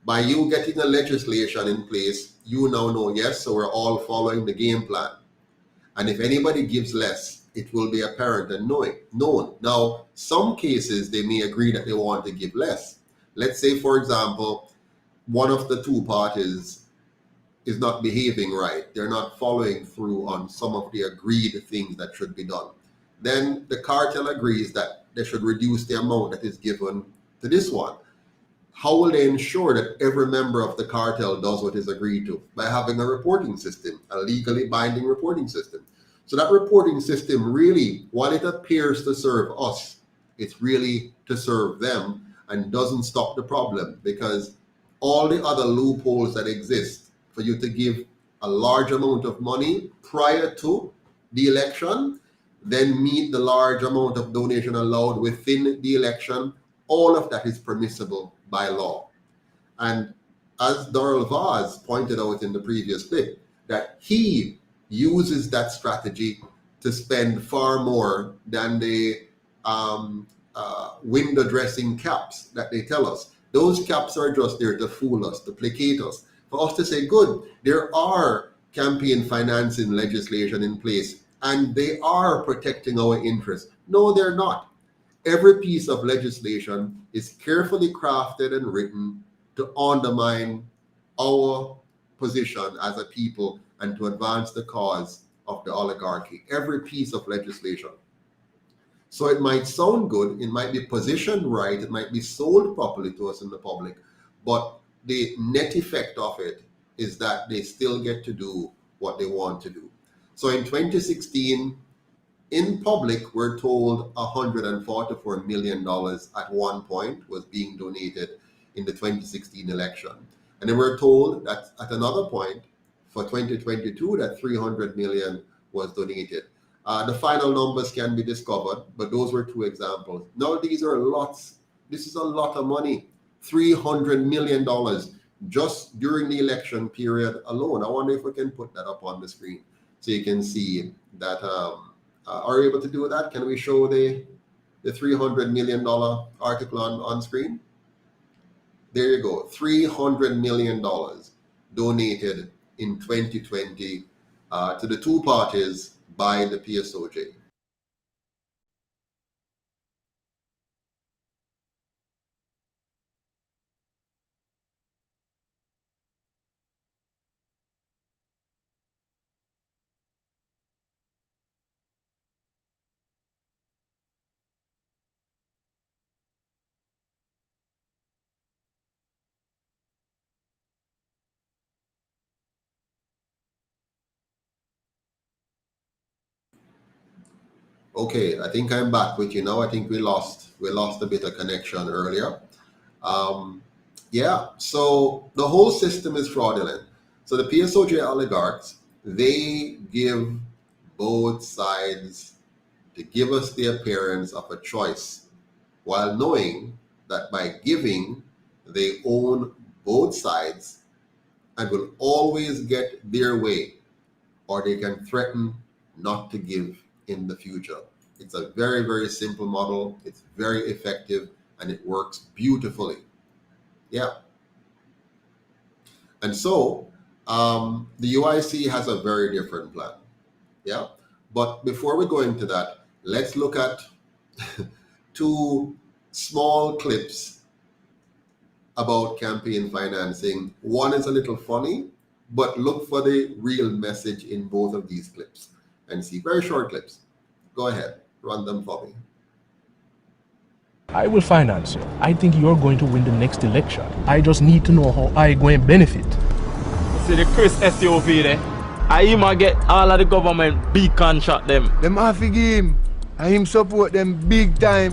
B: By you getting a legislation in place, you now know, yes, so we're all following the game plan. And if anybody gives less, it will be apparent and known. Now, some cases, they may agree that they want to give less. Let's say, for example, one of the two parties is not behaving right. They're not following through on some of the agreed things that should be done. Then the cartel agrees that they should reduce the amount that is given to this one. How will they ensure that every member of the cartel does what is agreed to? By having a reporting system, a legally binding reporting system. So that reporting system really, while it appears to serve us, it's really to serve them and doesn't stop the problem, because all the other loopholes that exist for you to give a large amount of money prior to the election, then meet the large amount of donation allowed within the election, all of that is permissible by law. And as Darrell Vaz pointed out in the previous clip, that he uses that strategy to spend far more than the window dressing caps that they tell us. Those caps are just there to fool us, to placate us, for us to say, good, there are campaign financing legislation in place and they are protecting our interests. No, they're not. Every piece of legislation is carefully crafted and written to undermine our position as a people and to advance the cause of the oligarchy. Every piece of legislation. So it might sound good, it might be positioned right, it might be sold properly to us in the public, but the net effect of it is that they still get to do what they want to do. So in 2016, in public, we're told $144 million at one point was being donated in the 2016 election. And then we're told that at another point for 2022 that $300 million was donated. The final numbers can be discovered, but those were two examples. Now these are lots This is a lot of money. $300 million just during the election period alone. I wonder if we can put that up on the screen so you can see that. Are you able to do that? Can we show the $300 million article on screen? There you go. $300 million donated in 2020 to the two parties by the PSOJ. Okay, I think I'm back with you now. I think we lost a bit of connection earlier. Yeah, so the whole system is fraudulent. So the PSOJ oligarchs, they give both sides to give us the appearance of a choice, while knowing that by giving, they own both sides and will always get their way, or they can threaten not to give in the future. It's a very, very simple model. It's very effective and it works beautifully. Yeah. And so the UIC has a very different plan. Yeah. But before we go into that, let's look at two small clips about campaign financing. One is a little funny, but look for the real message in both of these clips and see. Very short clips. Go ahead, run them for me.
P: I will finance you. I think you're going to win the next election. I just need to know how I going to benefit.
Q: See the Chris SUV there? I might get all of the government big contract them.
R: Them have to give him. I him support them big time.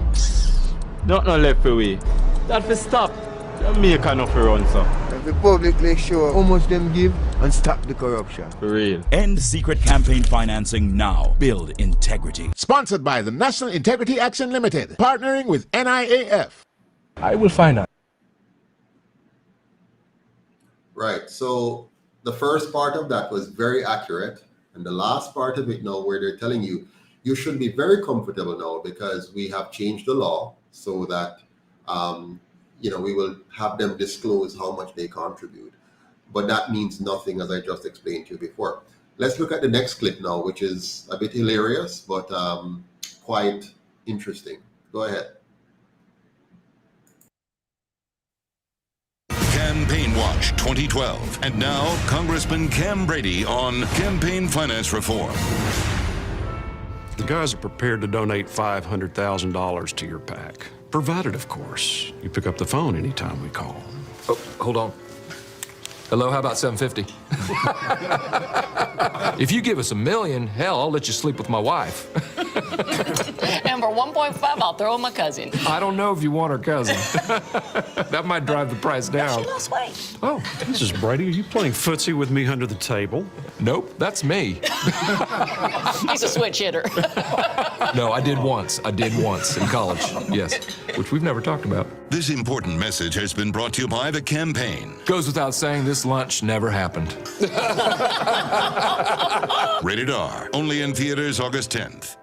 Q: Not no left away. That for stop. Jamaica enough for run, sir.
R: The publicly show how much them give and stop the corruption.
Q: For real.
S: End secret campaign financing now. Build integrity.
T: Sponsored by the National Integrity Action Limited, partnering with NIAF.
P: I will finance.
B: Right, so the first part of that was very accurate. And the last part of it now, where they're telling you, you should be very comfortable now because we have changed the law so that we will have them disclose how much they contribute. But that means nothing, as I just explained to you before. Let's look at the next clip now, which is a bit hilarious, but quite interesting. Go ahead.
U: Campaign Watch 2012. And now, Congressman Cam Brady on campaign finance reform.
V: The guys are prepared to donate $500,000 to your PAC. Provided, of course, you pick up the phone anytime we call.
W: Oh, hold on. Hello, how about 750? If you give us $1 million, hell, I'll let you sleep with my wife.
X: And for 1.5, I'll throw in my cousin.
W: I don't know if you want her cousin. That might drive the price down.
X: She lost weight.
V: Oh, Mrs. Brady, are you playing footsie with me under the table?
W: Nope, that's me.
X: He's a switch hitter.
W: No, I did once in college, yes, which we've never talked about.
U: This important message has been brought to you by the campaign.
W: Goes without saying, this lunch never happened.
U: Rated R. Only in theaters August 10th.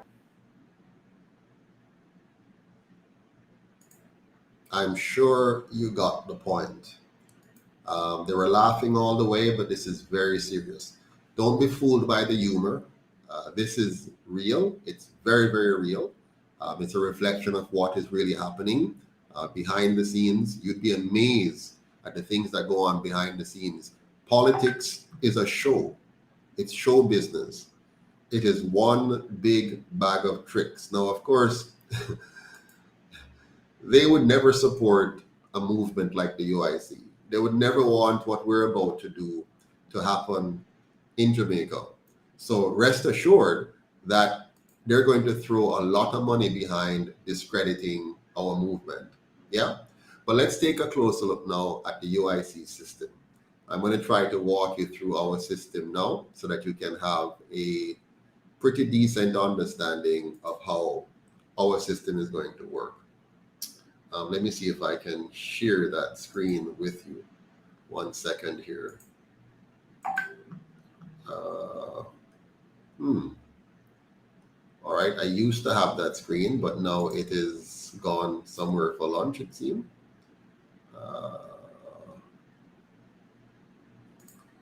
B: I'm sure you got the point. They were laughing all the way, but this is very serious. Don't be fooled by the humor. This is real. It's very, very real. It's a reflection of what is really happening behind the scenes. You'd be amazed at the things that go on behind the scenes. Politics is a show. It's show business. It is one big bag of tricks. Now, of course, they would never support a movement like the UIC. They would never want what we're about to do to happen in Jamaica. So rest assured that they're going to throw a lot of money behind discrediting our movement. Yeah? But let's take a closer look now at the UIC system. I'm going to try to walk you through our system now so that you can have a pretty decent understanding of how our system is going to work. Let me see if I can share that screen with you. 1 second here. All right, I used to have that screen, but now it is gone somewhere for lunch, it seems.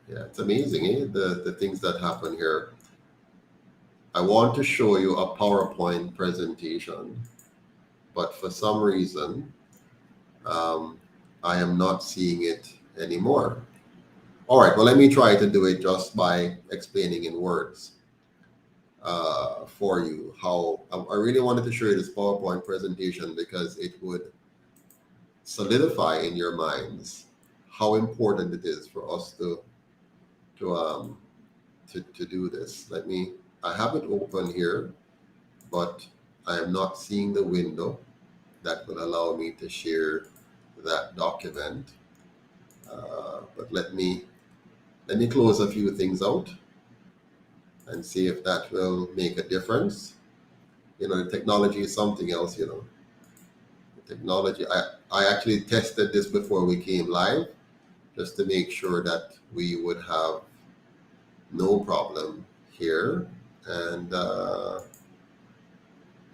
B: Yeah, it's amazing, eh? The things that happen here. I want to show you a PowerPoint presentation, but for some reason, I am not seeing it anymore. All right, well, let me try to do it just by explaining in words for you how I really wanted to show you this PowerPoint presentation because it would solidify in your minds how important it is for us to do this. I have it open here, but I am not seeing the window that will allow me to share that document. But let me close a few things out and see if that will make a difference. You know, the technology is something else, you know. The technology, I actually tested this before we came live just to make sure that we would have no problem here. And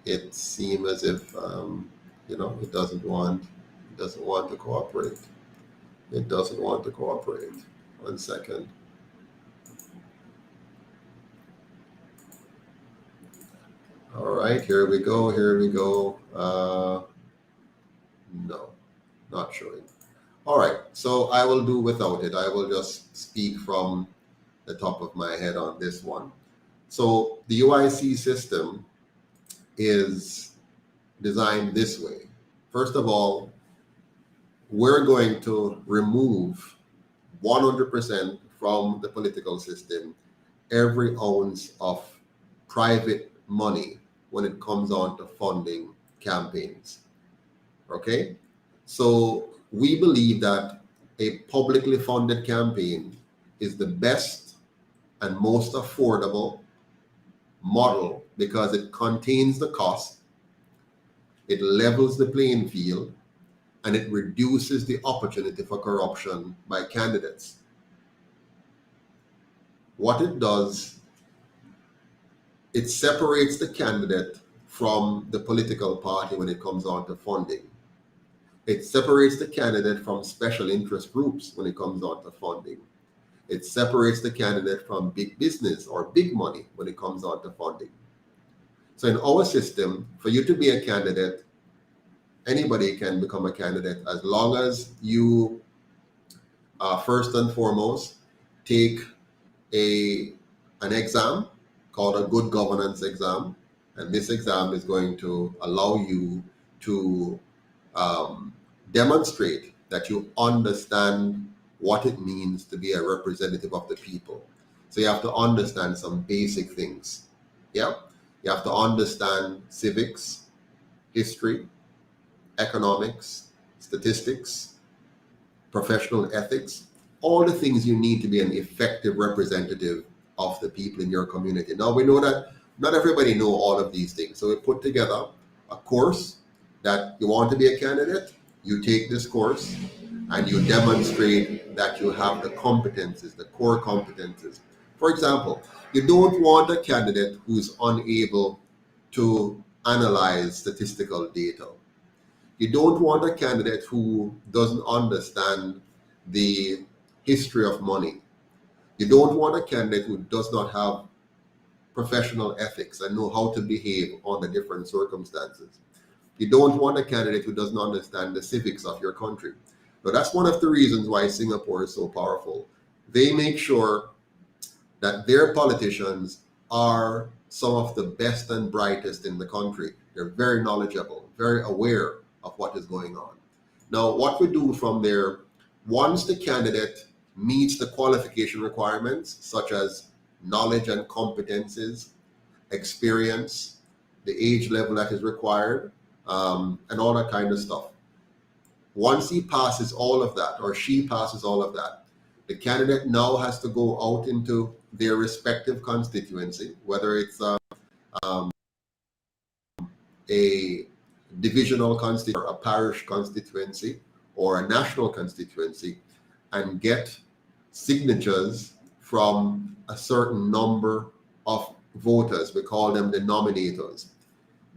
B: it seemed as if, you know, it doesn't want to cooperate. It doesn't want to cooperate. 1 second. All right, here we go. No, not showing. All right, so I will do without it. I will just speak from the top of my head on this one. So the UIC system is designed this way. First of all, we're going to remove 100% from the political system every ounce of private money when it comes on to funding campaigns. Okay? So we believe that a publicly funded campaign is the best and most affordable model because it contains the cost, it levels the playing field, and it reduces the opportunity for corruption by candidates. What it does, it separates the candidate from the political party when it comes on to funding. It separates the candidate from special interest groups when it comes on to funding. It separates the candidate from big business or big money when it comes on to funding. So in our system, for you to be a candidate, anybody can become a candidate as long as you first and foremost take an exam called a good governance exam, and this exam is going to allow you to demonstrate that you understand what it means to be a representative of the people. So you have to understand some basic things. Yeah, you have to understand civics, history, economics, statistics, professional ethics, all the things you need to be an effective representative of the people in your community. Now we know that not everybody know all of these things. So we put together a course that you want to be a candidate, you take this course and you demonstrate that you have the competences, the core competences. For example, you don't want a candidate who's unable to analyze statistical data. You don't want a candidate who doesn't understand the history of money. You don't want a candidate who does not have professional ethics and know how to behave under different circumstances. You don't want a candidate who doesn't understand the civics of your country. So that's one of the reasons why Singapore is so powerful. They make sure that their politicians are some of the best and brightest in the country. They're very knowledgeable, very aware of what is going on. Now, what we do from there, once the candidate meets the qualification requirements, such as knowledge and competences, experience, the age level that is required, and all that kind of stuff. Once he passes all of that, or she passes all of that, the candidate now has to go out into their respective constituency, whether it's a divisional constituency, or a parish constituency, or a national constituency, and get signatures from a certain number of voters. We call them the nominators.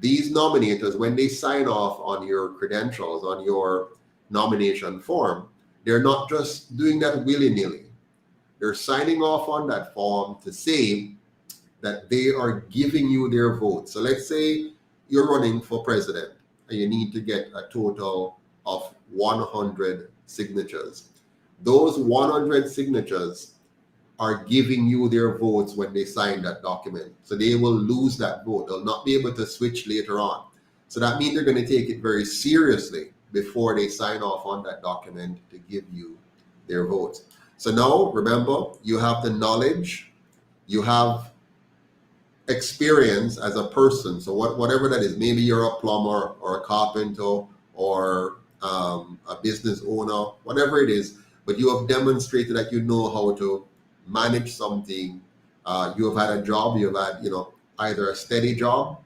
B: These nominators, when they sign off on your credentials, on your nomination form, they're not just doing that willy-nilly. They're signing off on that form to say that they are giving you their vote. So let's say you're running for president and you need to get a total of 100 signatures. Those 100 signatures are giving you their votes when they sign that document. So they will lose that vote. They'll not be able to switch later on. So that means they're going to take it very seriously before they sign off on that document to give you their votes. So now, remember, you have the knowledge, you have experience as a person. So whatever that is, maybe you're a plumber or a carpenter or a business owner, whatever it is, but you have demonstrated that you know how to manage something. You have had a job, you have had, either a steady job,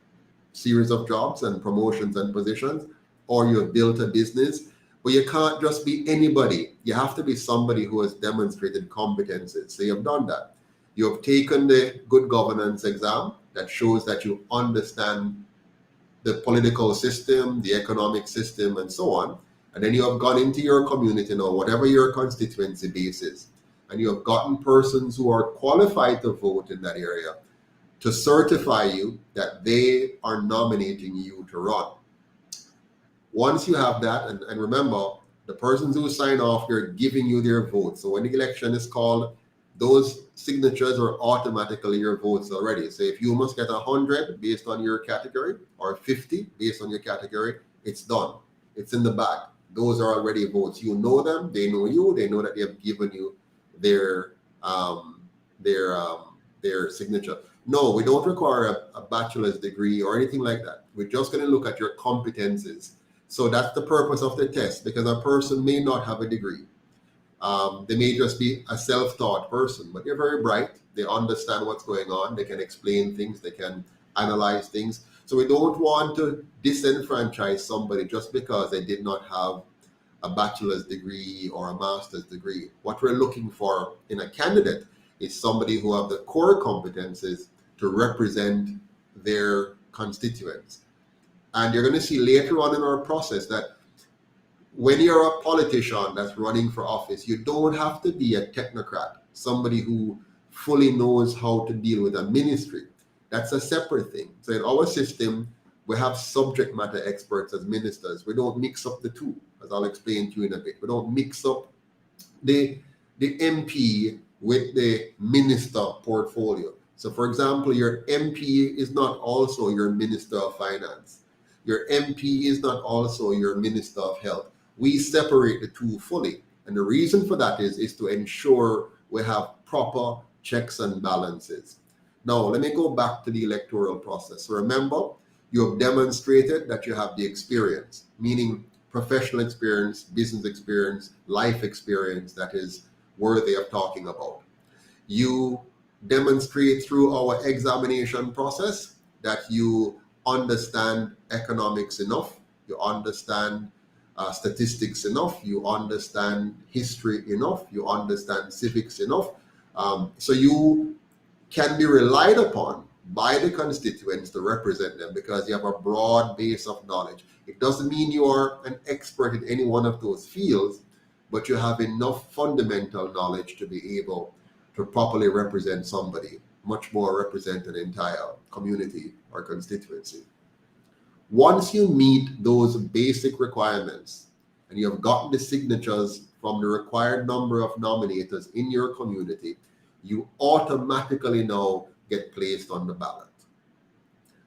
B: series of jobs and promotions and positions, or you have built a business. But you can't just be anybody. You have to be somebody who has demonstrated competences. So you have done that. You have taken the good governance exam that shows that you understand the political system, the economic system, and so on. And then you have gone into your community now, whatever your constituency base is, and you have gotten persons who are qualified to vote in that area to certify you that they are nominating you to run. Once you have that, and remember, the persons who sign off, they're giving you their votes. So when the election is called, those signatures are automatically your votes already. So if you must get 100 based on your category or 50 based on your category, it's done. It's in the bag. Those are already votes. You know them. They know you. They know that they have given you their signature. No, we don't require a bachelor's degree or anything like that. We're just going to look at your competences. So that's the purpose of the test, because a person may not have a degree. They may just be a self-taught person, but they're very bright. They understand what's going on. They can explain things. They can analyze things. So we don't want to disenfranchise somebody just because they did not have a bachelor's degree or a master's degree. What we're looking for in a candidate is somebody who have the core competences to represent their constituents. And you're going to see later on in our process that when you're a politician that's running for office, you don't have to be a technocrat, somebody who fully knows how to deal with a ministry. That's a separate thing. So in our system, we have subject matter experts as ministers. We don't mix up the two, as I'll explain to you in a bit. We don't mix up the MP with the minister portfolio. So for example, your MP is not also your Minister of Finance. Your MP is not also your Minister of Health. We separate the two fully. And the reason for that is to ensure we have proper checks and balances. Now, let me go back to the electoral process. So remember, you have demonstrated that you have the experience, meaning professional experience, business experience, life experience that is worthy of talking about. You demonstrate through our examination process that you understand economics enough, you understand statistics enough, you understand history enough, you understand civics enough, so you can be relied upon by the constituents to represent them because you have a broad base of knowledge. It doesn't mean you are an expert in any one of those fields, but you have enough fundamental knowledge to be able to properly represent somebody, much more represent an entire community or constituency. Once you meet those basic requirements and you have gotten the signatures from the required number of nominators in your community, you automatically now get placed on the ballot.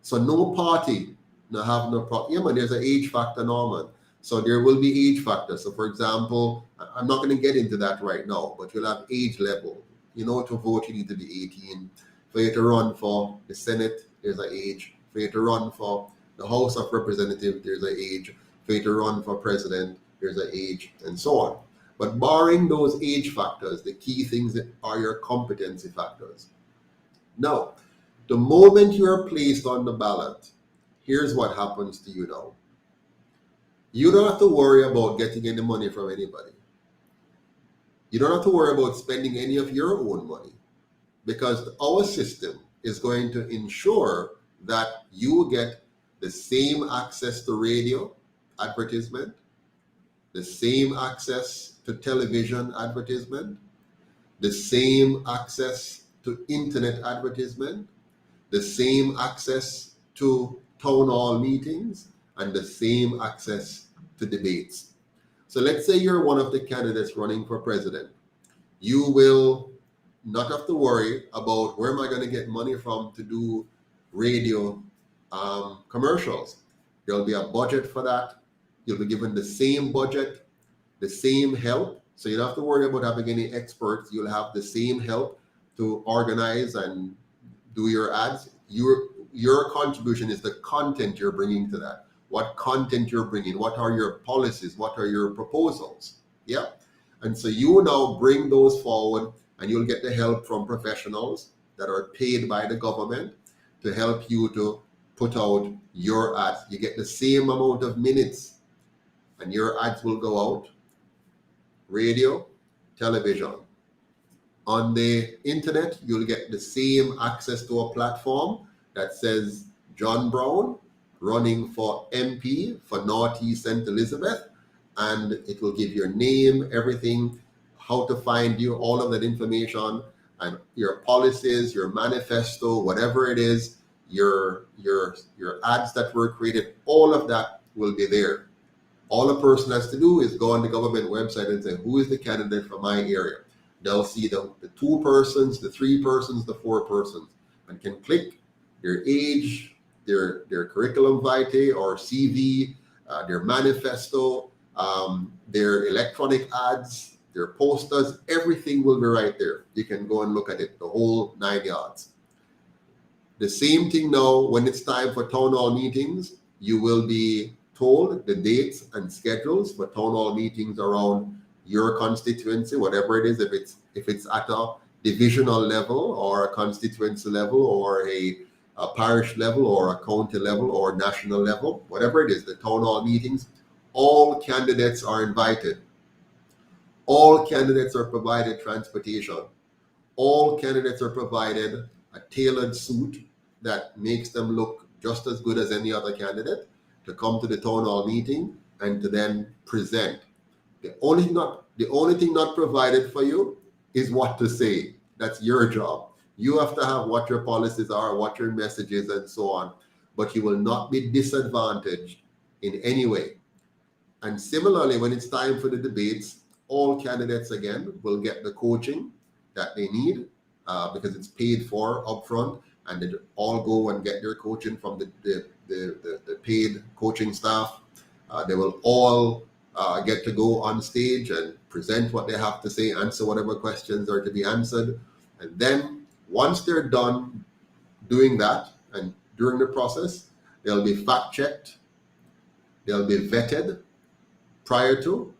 B: So no party, there's an age factor, Norman. So there will be age factors. So for example, I'm not going to get into that right now, but you'll have age level. To vote, you need to be 18. For you to run for the Senate, there's an age. For you to run for the House of Representatives, there's an age. For you to run for president, there's an age, and so on. But barring those age factors, the key things are your competency factors. Now, the moment you are placed on the ballot, here's what happens to you now. You don't have to worry about getting any money from anybody. You don't have to worry about spending any of your own money, because our system is going to ensure that you get the same access to radio advertisement, the same access to television advertisement, the same access to internet advertisement, the same access to town hall meetings, and the same access to debates. So let's say you're one of the candidates running for president. You will not have to worry about where am I going to get money from to do radio commercials. There'll be a budget for that. You'll be given the same budget, the same help. So you don't have to worry about having any experts. You'll have the same help to organize and do your ads. Your contribution is the content you're bringing to that. What content you're bringing, what are your policies, what are your proposals? Yeah. And so you now bring those forward, and you'll get the help from professionals that are paid by the government to help you to put out your ads. You get the same amount of minutes, and your ads will go out. Radio, television. On the internet, you'll get the same access to a platform that says John Brown running for MP for Northeast St. Elizabeth, and it will give your name, everything, how to find you, all of that information, and your policies, your manifesto, whatever it is, your ads that were created, all of that will be there. All a person has to do is go on the government website and say, who is the candidate for my area? They'll see the 2 persons, the 3 persons, the 4 persons, and can click their age, their curriculum vitae or CV, their manifesto, their electronic ads, their posters, everything will be right there. You can go and look at it, the whole 9 yards. The same thing now, when it's time for town hall meetings, you will be told the dates and schedules for town hall meetings around your constituency, whatever it is, if it's at a divisional level or a constituency level or a parish level or a county level or national level, whatever it is, the town hall meetings, all candidates are invited. All candidates are provided transportation. All candidates are provided a tailored suit that makes them look just as good as any other candidate to come to the town hall meeting and to then present. The only thing not provided for you is what to say. That's your job. You have to have what your policies are, what your message is, and so on. But you will not be disadvantaged in any way. And similarly, when it's time for the debates, all candidates again will get the coaching that they need because it's paid for upfront, and they all go and get their coaching from the paid coaching staff. They will all get to go on stage and present what they have to say, answer whatever questions are to be answered. And then once they're done doing that, and during the process, they'll be fact-checked, they'll be vetted prior to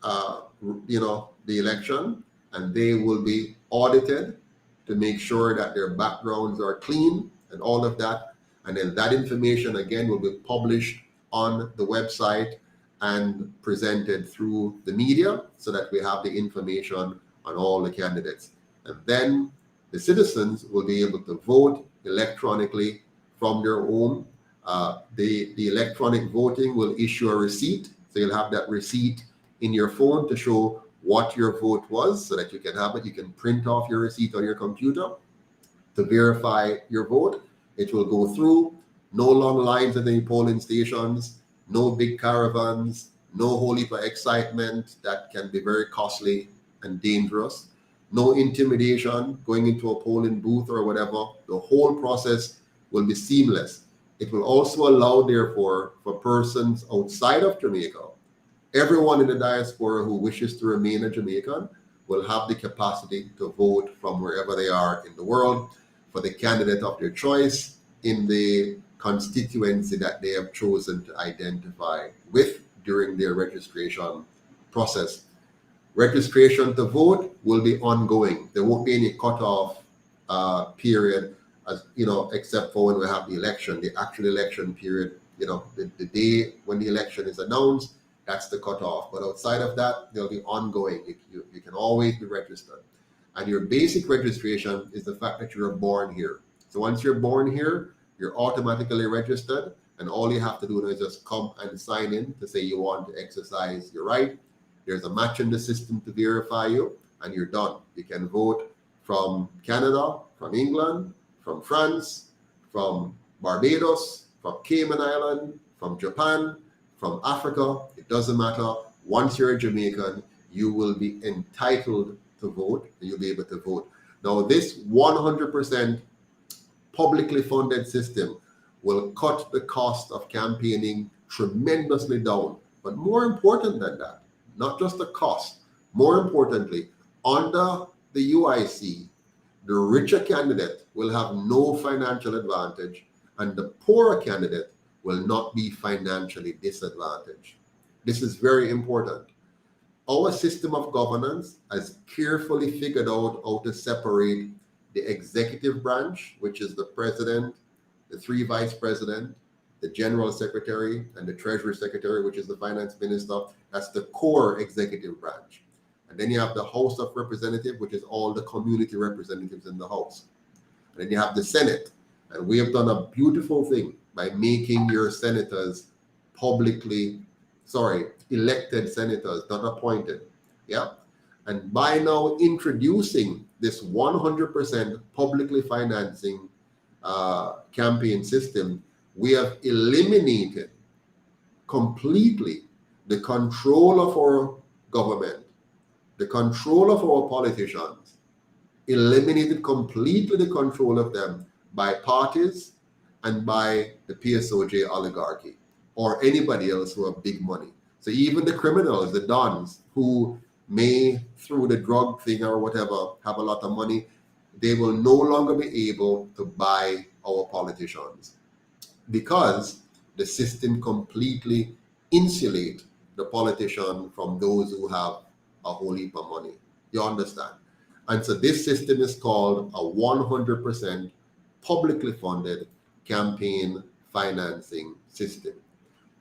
B: the election, and they will be audited to make sure that their backgrounds are clean and all of that. And then that information again will be published on the website and presented through the media so that we have the information on all the candidates. And then the citizens will be able to vote electronically from their home. The electronic voting will issue a receipt. So you'll have that receipt in your phone to show what your vote was so that you can have it. You can print off your receipt on your computer to verify your vote. It will go through. No long lines at any polling stations, no big caravans, no whole heap of excitement that can be very costly and dangerous. No intimidation going into a polling booth or whatever. The whole process will be seamless. It will also allow, therefore, for persons outside of Jamaica, everyone in the diaspora who wishes to remain a Jamaican will have the capacity to vote from wherever they are in the world for the candidate of their choice in the constituency that they have chosen to identify with during their registration process. Registration to vote will be ongoing. There won't be any cutoff period, except for when we have the election. The actual election period the day when the election is announced, that's the cutoff. But outside of that, they'll be ongoing. You can always be registered. And your basic registration is the fact that you're born here. So once you're born here, you're automatically registered, and all you have to do now is just come and sign in to say you want to exercise your right. There's a match in the system to verify you, and you're done. You can vote from Canada, from England, from France, from Barbados, from Cayman Island, from Japan, from Africa. It doesn't matter. Once you're a Jamaican, you will be entitled to vote, and you'll be able to vote. Now, this 100% publicly funded system will cut the cost of campaigning tremendously down. But more important than that, not just the cost, more importantly, under the UIC, the richer candidate will have no financial advantage, and the poorer candidate will not be financially disadvantaged. This is very important. Our system of governance has carefully figured out how to separate the executive branch, which is the president, the 3 vice president, the general secretary, and the treasury secretary, which is the finance minister. That's the core executive branch. And then you have the House of Representatives, which is all the community representatives in the House. And then you have the Senate. And we have done a beautiful thing by making your senators elected senators, not appointed. Yeah. And by now introducing this 100% publicly financing campaign system, we have eliminated completely the control of our government, the control of our politicians, eliminated completely the control of them by parties and by the PSOJ oligarchy or anybody else who have big money. So even the criminals, the dons who may, through the drug thing or whatever, have a lot of money, they will no longer be able to buy our politicians because the system completely insulates the politician from those who have a whole heap of money. You understand? And so this system is called a 100% publicly funded campaign financing system.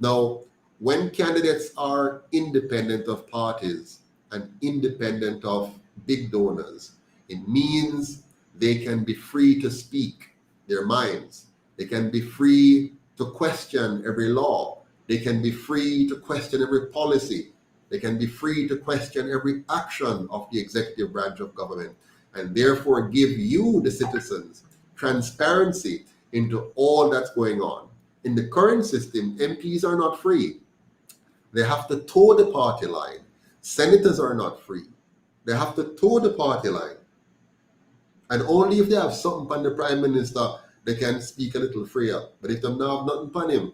B: Now, when candidates are independent of parties and independent of big donors, it means they can be free to speak their minds. They can be free to question every law. They can be free to question every policy. They can be free to question every action of the executive branch of government, and therefore give you, the citizens, transparency into all that's going on. In the current system, MPs are not free. They have to toe the party line. Senators are not free. They have to toe the party line. And only if they have something on the prime minister, they can speak a little freer. But if they don't have nothing on him,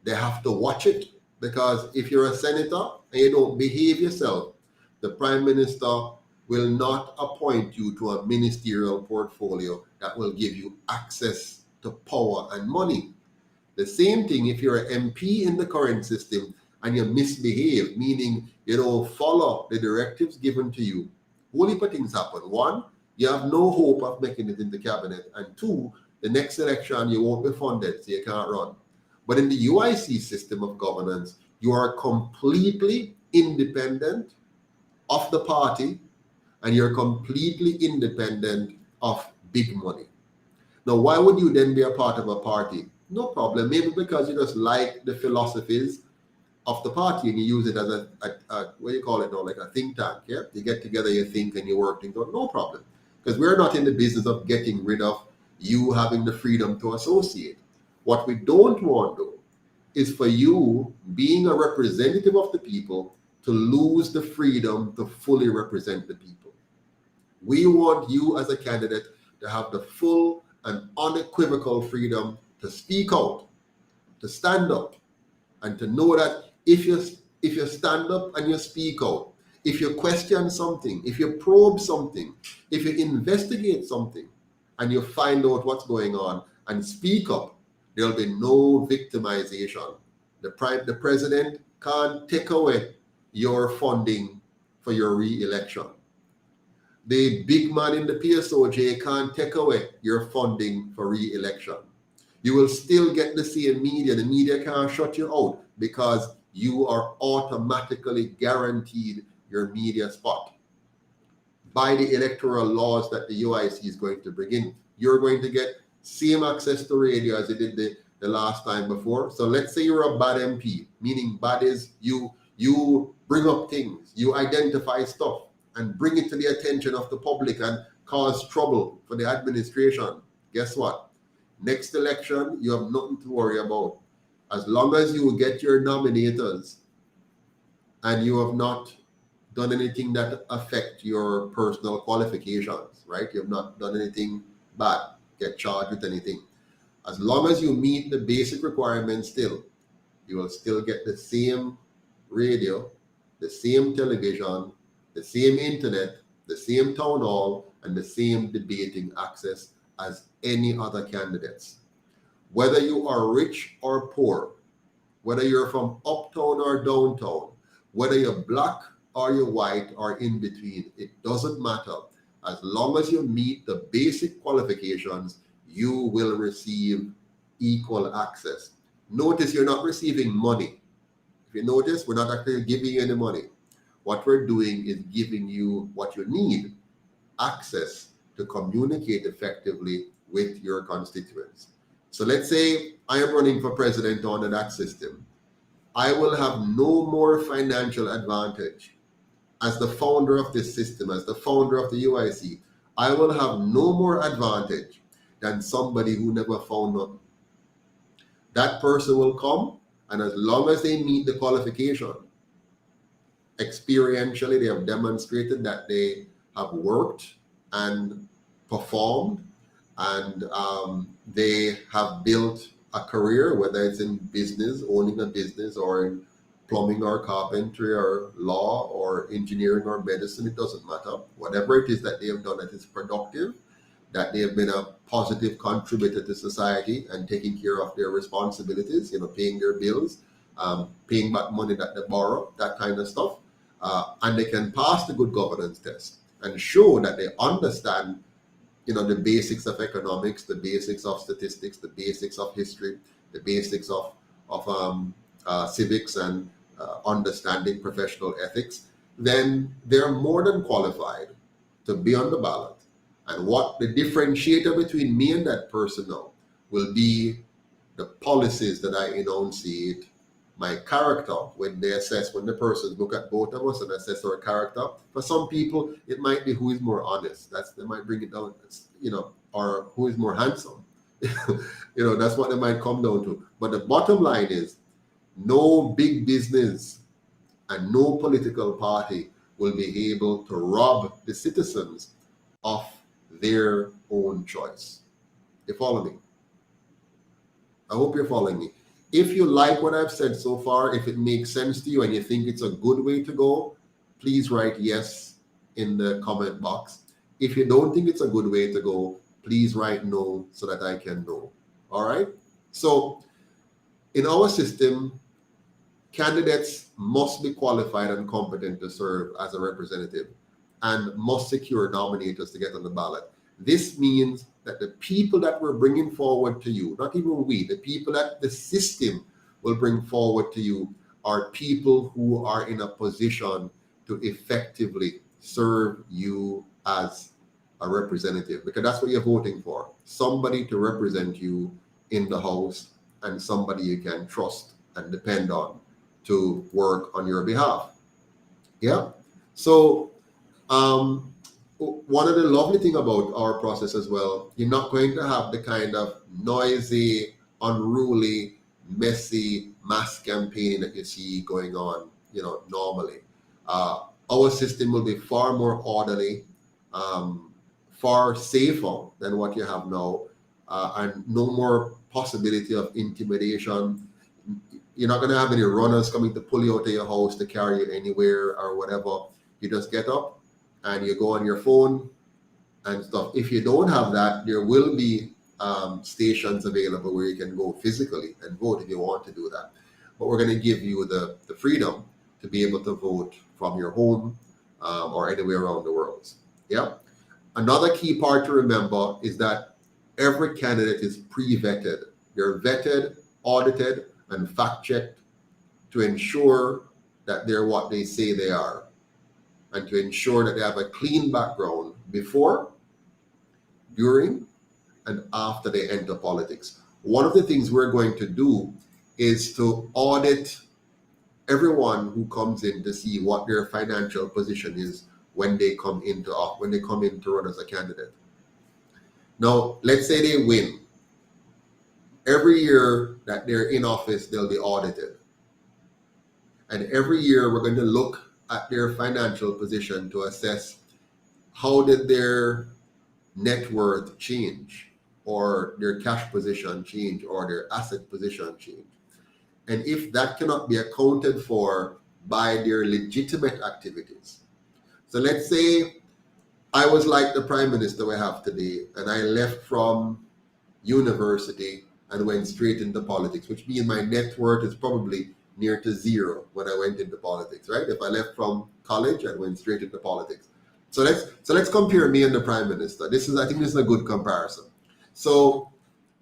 B: they have to watch it. Because if you're a senator and you don't behave yourself, the prime minister will not appoint you to a ministerial portfolio that will give you access to power and money. The same thing if you're an MP in the current system and you misbehave, meaning you don't follow the directives given to you. Whole heap of things happen. One, you have no hope of making it in the cabinet. And two, the next election you won't be funded, so you can't run. But in the UIC system of governance, you are completely independent of the party and you're completely independent of big money. Now, why would you then be a part of a party? No problem. Maybe because you just like the philosophies of the party and you use it as a what do you call it now, like a think tank. Yeah, you get together, you think, and you work things out. No problem, because we're not in the business of getting rid of you having the freedom to associate. What we don't want, though, is for you, being a representative of the people, to lose the freedom to fully represent the people. We want you as a candidate to have the full and unequivocal freedom to speak out, to stand up, and to know that if you stand up and you speak out, if you question something, if you probe something, if you investigate something, and you find out what's going on and speak up, there'll be no victimization. The president can't take away your funding for your re-election. The big man in the PSOJ can't take away your funding for re-election. You will still get the same media. The media can't shut you out because you are automatically guaranteed your media spot by the electoral laws that the UIC is going to bring in. You're going to get same access to radio as you did the last time before. So let's say you're a bad MP, meaning bad is you bring up things, you identify stuff and bring it to the attention of the public and cause trouble for the administration. Guess what? Next election, you have nothing to worry about. As long as you get your nominators and you have not done anything that affect your personal qualifications, right? You have not done anything bad, get charged with anything. As long as you meet the basic requirements still, you will still get the same radio, the same television, the same internet, the same town hall, and the same debating access as any other candidates. Whether you are rich or poor, whether you're from uptown or downtown, whether you're black or you're white or in between, it doesn't matter. As long as you meet the basic qualifications, you will receive equal access. Notice you're not receiving money. If you notice, we're not actually giving you any money. What we're doing is giving you what you need, access to communicate effectively with your constituents. So let's say I am running for president under that system. I will have no more financial advantage as the founder of this system, as the founder of the UIC. I will have no more advantage than somebody who never found nothing. That person will come, and as long as they meet the qualification, experientially they have demonstrated that they have worked and performed, and they have built a career, whether it's in business, owning a business, or in plumbing or carpentry or law or engineering or medicine, it doesn't matter. Whatever it is that they have done that is productive, that they have been a positive contributor to society and taking care of their responsibilities, paying their bills, paying back money that they borrow, that kind of stuff. And they can pass the good governance test and show that they understand the basics of economics, the basics of statistics, the basics of history, the basics of civics and understanding professional ethics, then they're more than qualified to be on the ballot. And what the differentiator between me and that person now will be the policies that I enunciate, my character, when the persons look at both of us and assess our character. For some people, it might be who is more honest. They might bring it down, or who is more handsome. That's what they might come down to. But the bottom line is, no big business and no political party will be able to rob the citizens of their own choice. You follow me? I hope you're following me. If you like what I've said so far, if it makes sense to you and you think it's a good way to go, please write yes in the comment box. If you don't think it's a good way to go, please write no so that I can know. All right? So in our system, candidates must be qualified and competent to serve as a representative and must secure nominators to get on the ballot. This means that the people that we're bringing forward to you, not even we, the people that the system will bring forward to you are people who are in a position to effectively serve you as a representative, because that's what you're voting for. Somebody to represent you in the House and somebody you can trust and depend on to work on your behalf. Yeah. So one of the lovely things about our process as well, you're not going to have the kind of noisy, unruly, messy mass campaigning that you see going on, normally. Our system will be far more orderly, far safer than what you have now, and no more possibility of intimidation. You're not going to have any runners coming to pull you out of your house to carry you anywhere or whatever. You just get up and you go on your phone and stuff. If you don't have that, there will be stations available where you can go physically and vote if you want to do that. But we're going to give you the freedom to be able to vote from your home or anywhere around the world. Yeah. Another key part to remember is that every candidate is pre-vetted They're vetted, audited, and fact-checked to ensure that they're what they say they are, and to ensure that they have a clean background before, during, and after they enter politics. One of the things we're going to do is to audit everyone who comes in to see what their financial position is when they come in to run as a candidate. Now, let's say they win. Every year that they're in office, they'll be audited. And every year we're going to look at their financial position to assess how did their net worth change, or their cash position change, or their asset position change. And if that cannot be accounted for by their legitimate activities. So let's say I was like the Prime Minister we have today, and I left from university and went straight into politics, which means my net worth is probably near to zero when I went into politics, right? If I left from college and went straight into politics. So let's compare me and the Prime Minister. I think this is a good comparison. So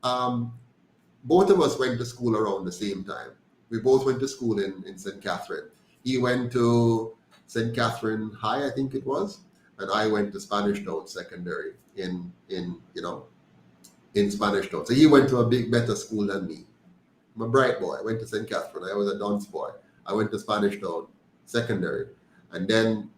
B: both of us went to school around the same time. We both went to school in St. Catherine. He went to St. Catherine High, I think it was, and I went to Spanish Town Secondary in Spanish Town. So he went to a better school than me. I'm a bright boy. I went to St. Catherine. I was a dunce boy. I went to Spanish Town Secondary, and then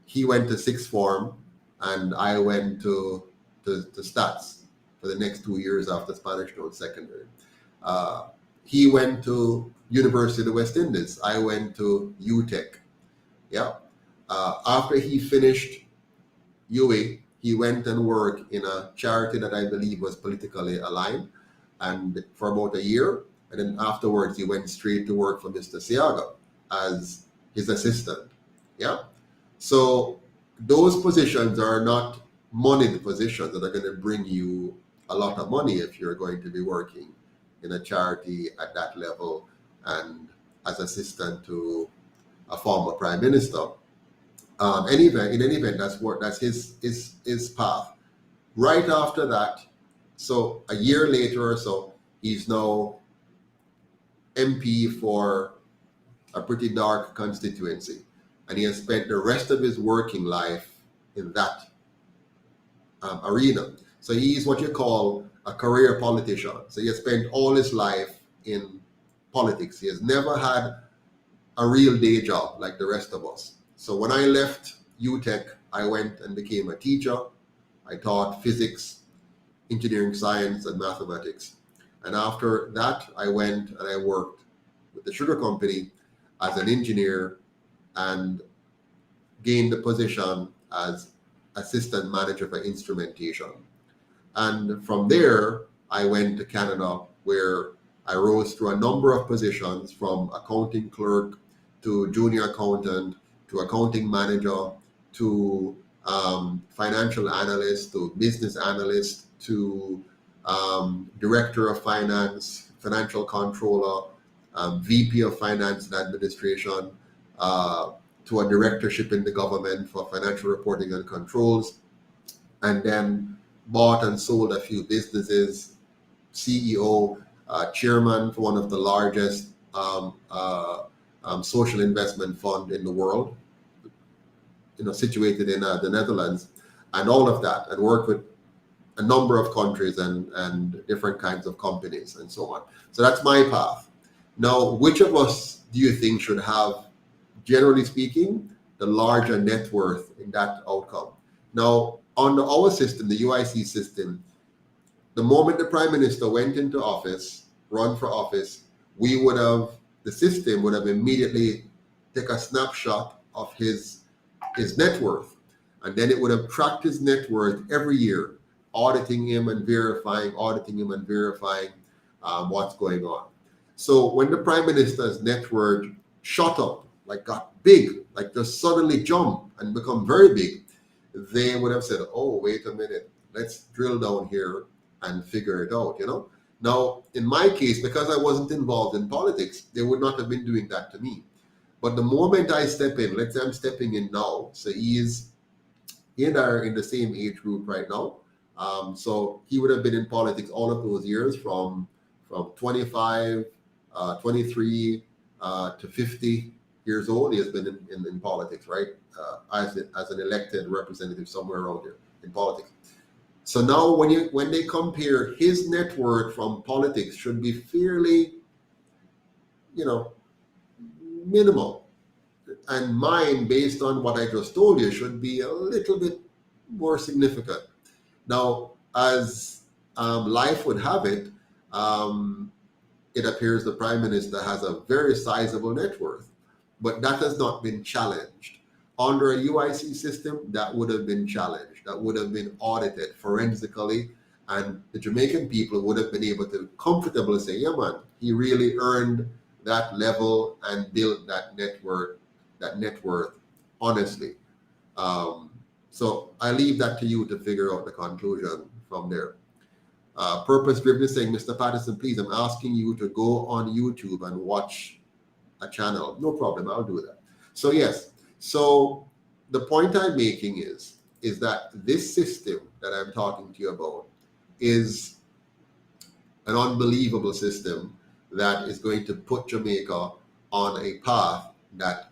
B: he went to sixth form, and I went to Stats for the next 2 years after Spanish Town Secondary. He went to University of the West Indies. I went to UTech. Yeah. After he finished UA, he went and worked in a charity that I believe was politically aligned, and for about a year. And then afterwards, he went straight to work for Mr. Siaga as his assistant. Yeah. So those positions are not moneyed positions that are going to bring you a lot of money if you're going to be working in a charity at that level and as assistant to a former prime minister. In any event, that's his path. Right after that, so a year later or so, he's now MP for a pretty dark constituency, and he has spent the rest of his working life in that arena. So he's what you call a career politician. So he has spent all his life in politics. He has never had a real day job like the rest of us. So when I left UTech, I went and became a teacher. I taught physics, engineering science, and mathematics. And after that, I went and I worked with the sugar company as an engineer and gained the position as assistant manager for instrumentation. And from there, I went to Canada, where I rose through a number of positions, from accounting clerk to junior accountant to accounting manager to financial analyst to business analyst to director of finance, financial controller, VP of finance and administration, to a directorship in the government for financial reporting and controls, and then bought and sold a few businesses, CEO, chairman for one of the largest social investment fund in the world, situated in the Netherlands, and all of that, and worked with a number of countries and different kinds of companies and so on. So that's my path. Now, which of us do you think should have, generally speaking, the larger net worth in that outcome? Now, under our system, the UIC system, the moment the Prime Minister went into office, run for office, the system would have immediately take a snapshot of his net worth. And then it would have tracked his net worth every year, auditing him and verifying what's going on. So when the Prime Minister's net worth shot up, got big, just suddenly jump and become very big, they would have said, oh, wait a minute, let's drill down here and figure it out, Now, in my case, because I wasn't involved in politics, they would not have been doing that to me. But the moment I step in, let's say I'm stepping in now, so he and I are in the same age group right now. So he would have been in politics all of those years, from from 25, 23 to 50 years old. He has been in politics, right? As an elected representative somewhere around here in politics. So now when they compare his net worth from politics should be fairly, minimal. And mine, based on what I just told you, should be a little bit more significant. Now, as life would have it, it appears the Prime Minister has a very sizable net worth, but that has not been challenged. Under a UIC system, that would have been challenged, that would have been audited forensically, and the Jamaican people would have been able to comfortably say, yeah man, he really earned that level and built that net worth honestly. So I leave that to you to figure out the conclusion from there. Purpose Driven is saying, Mr. Patterson, please, I'm asking you to go on YouTube and watch a channel. No problem, I'll do that. So yes, so the point I'm making is that this system that I'm talking to you about is an unbelievable system that is going to put Jamaica on a path that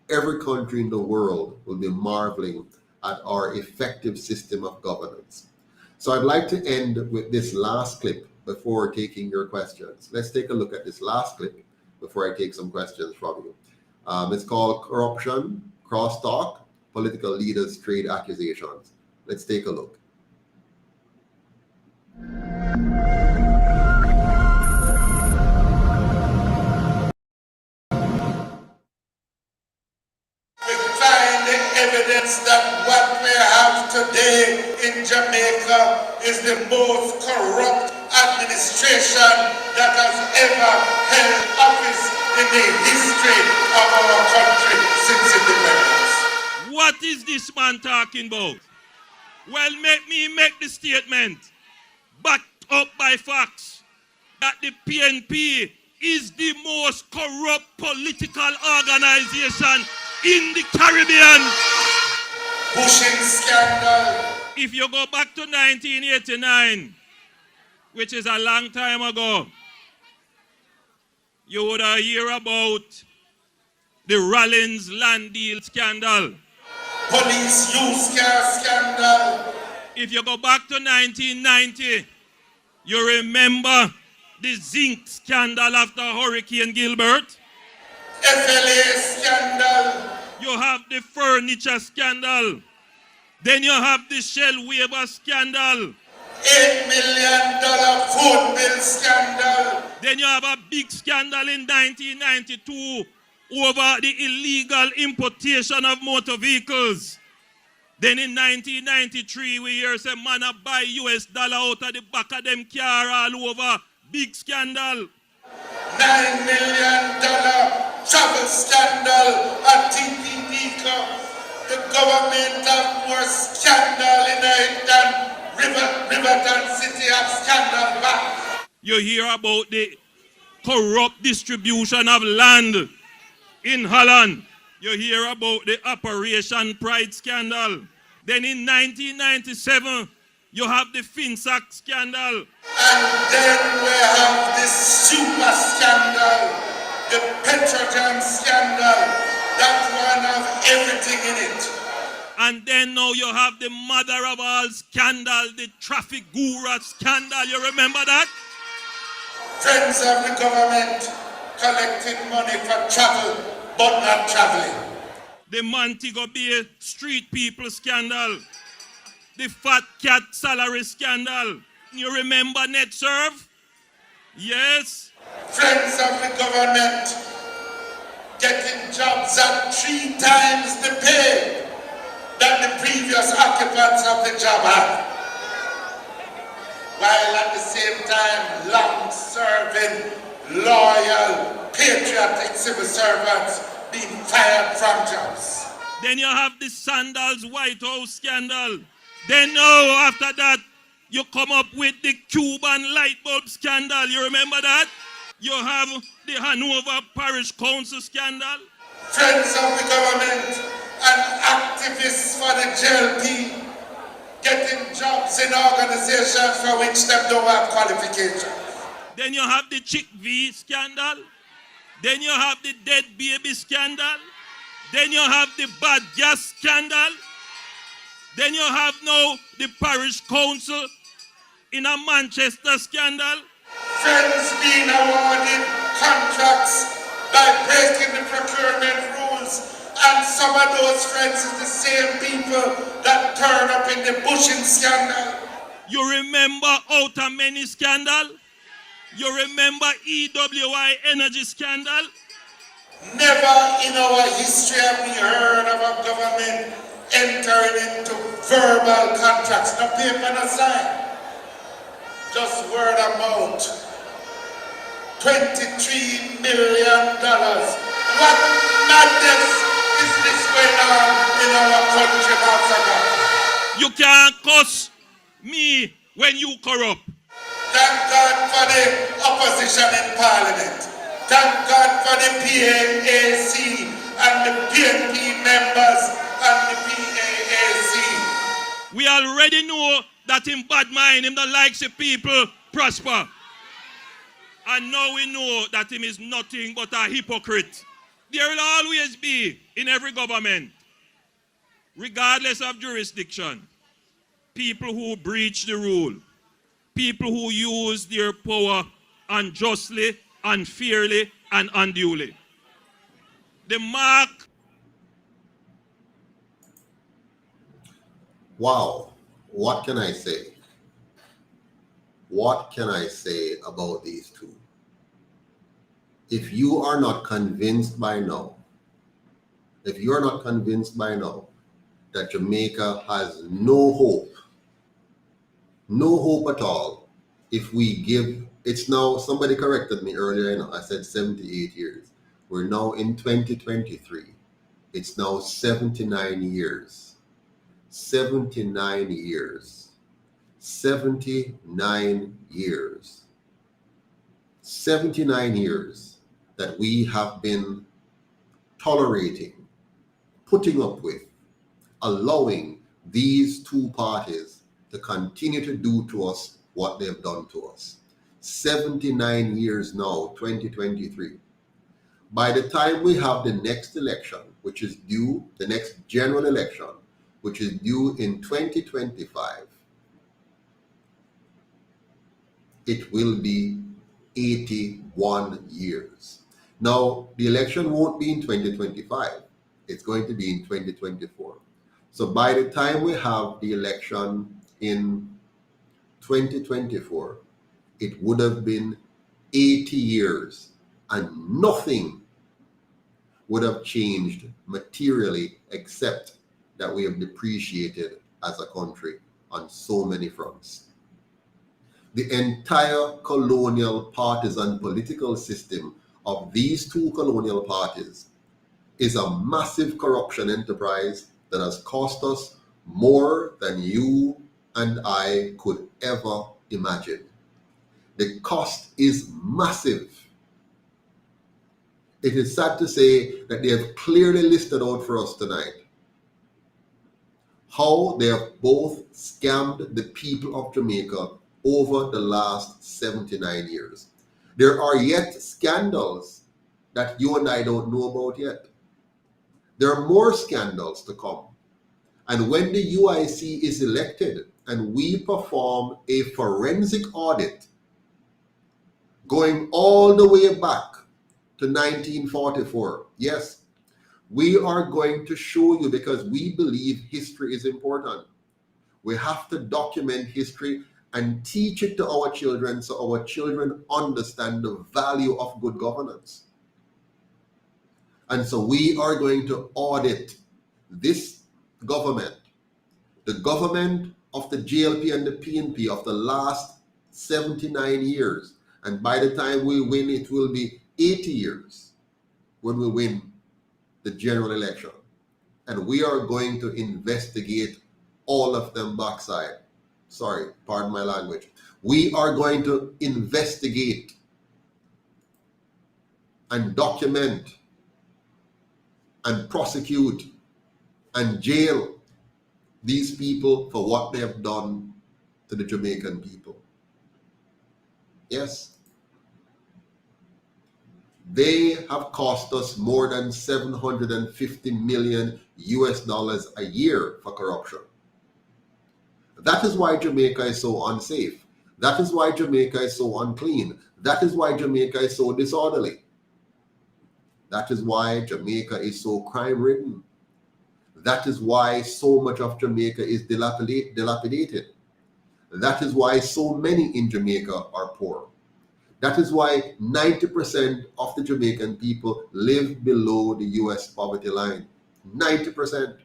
B: every country in the world will be marveling at our effective system of governance. So I'd like to end with this last clip before taking your questions. Let's take a look at this last clip before I take some questions from you. It's called Corruption, Crosstalk, Political Leaders Trade Accusations. Let's take a look.
A: Evidence that what we have today in Jamaica is the most corrupt administration that has ever held office in the history of our country since independence.
C: What is this man talking about? Well, make me make the statement, backed up by facts, that the PNP is the most corrupt political organization in the Caribbean.
A: Pushing scandal.
C: If you go back to 1989, which is a long time ago, you would hear about the Rollins land deal scandal.
A: Police use car scandal.
C: If you go back to 1990, you remember the zinc scandal after Hurricane Gilbert.
A: FLA scandal.
C: You have the furniture scandal. Then you have the Shell waiver scandal.
A: $8 million phone bill scandal.
C: Then you have a big scandal in 1992 over the illegal importation of motor vehicles. Then in 1993, we hear some man buy US dollar out of the back of them car all over. Big scandal.
A: $9 million travel scandal at TPD. The government have more scandal in it than Riverton City have scandal back.
C: You hear about the corrupt distribution of land in Holland. You hear about the Operation Pride scandal. Then in 1997, you have the FinSac scandal.
A: And then we have the super scandal, the Petrojam scandal. That one have everything in it.
C: And then now you have the mother of all scandal, the traffic guru scandal. You remember that?
A: Friends of the government collecting money for travel, but not traveling.
C: The Montego Bay street people scandal. The fat cat salary scandal. You remember NetServe? Yes.
A: Friends of the government getting jobs at 3 times the pay that the previous occupants of the job had. While at the same time, long-serving, loyal, patriotic civil servants being fired from jobs.
C: Then you have the Sandals White House scandal. Then now, after that, you come up with the Cuban light bulb scandal. You remember that? You have the Hanover Parish Council scandal.
A: Friends of the government and activists for the JLP getting jobs in organizations for which they don't have qualifications.
C: Then you have the Chick V scandal. Then you have the dead baby scandal. Then you have the bad gas scandal. Then you have now the parish council in a Manchester scandal.
A: Friends being awarded contracts by breaking the procurement rules. And some of those friends is the same people that turn up in the bushing scandal.
C: You remember Outer Many scandal? You remember EWI energy scandal?
A: Never in our history have we heard of a government entering into verbal contracts. No paper, no sign. Just word of mouth. $23 million. What madness is this going on in our country, Africa?
C: You can't cuss me when you corrupt.
A: Thank God for the opposition in Parliament. Thank God for the PAAC and the PNP members and the PAAC.
C: We already know that in bad mind him that likes the people prosper. And now we know that him is nothing but a hypocrite. There will always be in every government, regardless of jurisdiction, people who breach the rule, people who use their power unjustly, unfairly, and unduly. The mark.
B: Wow, what can I say? What can I say about these two? If you are not convinced by now, that Jamaica has no hope at all, if we give, it's now, somebody corrected me earlier, I said 78 years. We're now in 2023. It's now 79 years. 79 years. 79 years. 79 years that we have been tolerating, putting up with, allowing these two parties to continue to do to us what they've done to us. 79 years now, 2023. By the time we have the next election, which is due, the next general election, which is due in 2025, it will be 81 years. Now, the election won't be in 2025. It's going to be in 2024. So by the time we have the election in 2024, it would have been 80 years and nothing would have changed materially except that we have depreciated as a country on so many fronts. The entire colonial partisan political system of these two colonial parties is a massive corruption enterprise that has cost us more than you and I could ever imagine. The cost is massive. It is sad to say that they have clearly listed out for us tonight how they have both scammed the people of Jamaica over the last 79 years. There are yet scandals that you and I don't know about yet. There are more scandals to come. And when the UIC is elected and we perform a forensic audit going all the way back to 1944, yes, we are going to show you, because we believe history is important. We have to document history and teach it to our children so our children understand the value of good governance. And so we are going to audit this government, the government of the JLP and the PNP of the last 79 years. And by the time we win, it will be 80 years when we win the general election. And we are going to investigate all of them backside. Sorry, pardon my language. We are going to investigate and document and prosecute and jail these people for what they have done to the Jamaican people. Yes, They have cost us more than $750 million a year for corruption. That is why Jamaica is so unsafe. That is why Jamaica is so unclean. That is why Jamaica is so disorderly. That is why Jamaica is so crime-ridden. That is why so much of Jamaica is dilapidated. That is why so many in Jamaica are poor. That is why 90% of the Jamaican people live below the US poverty line. 90%.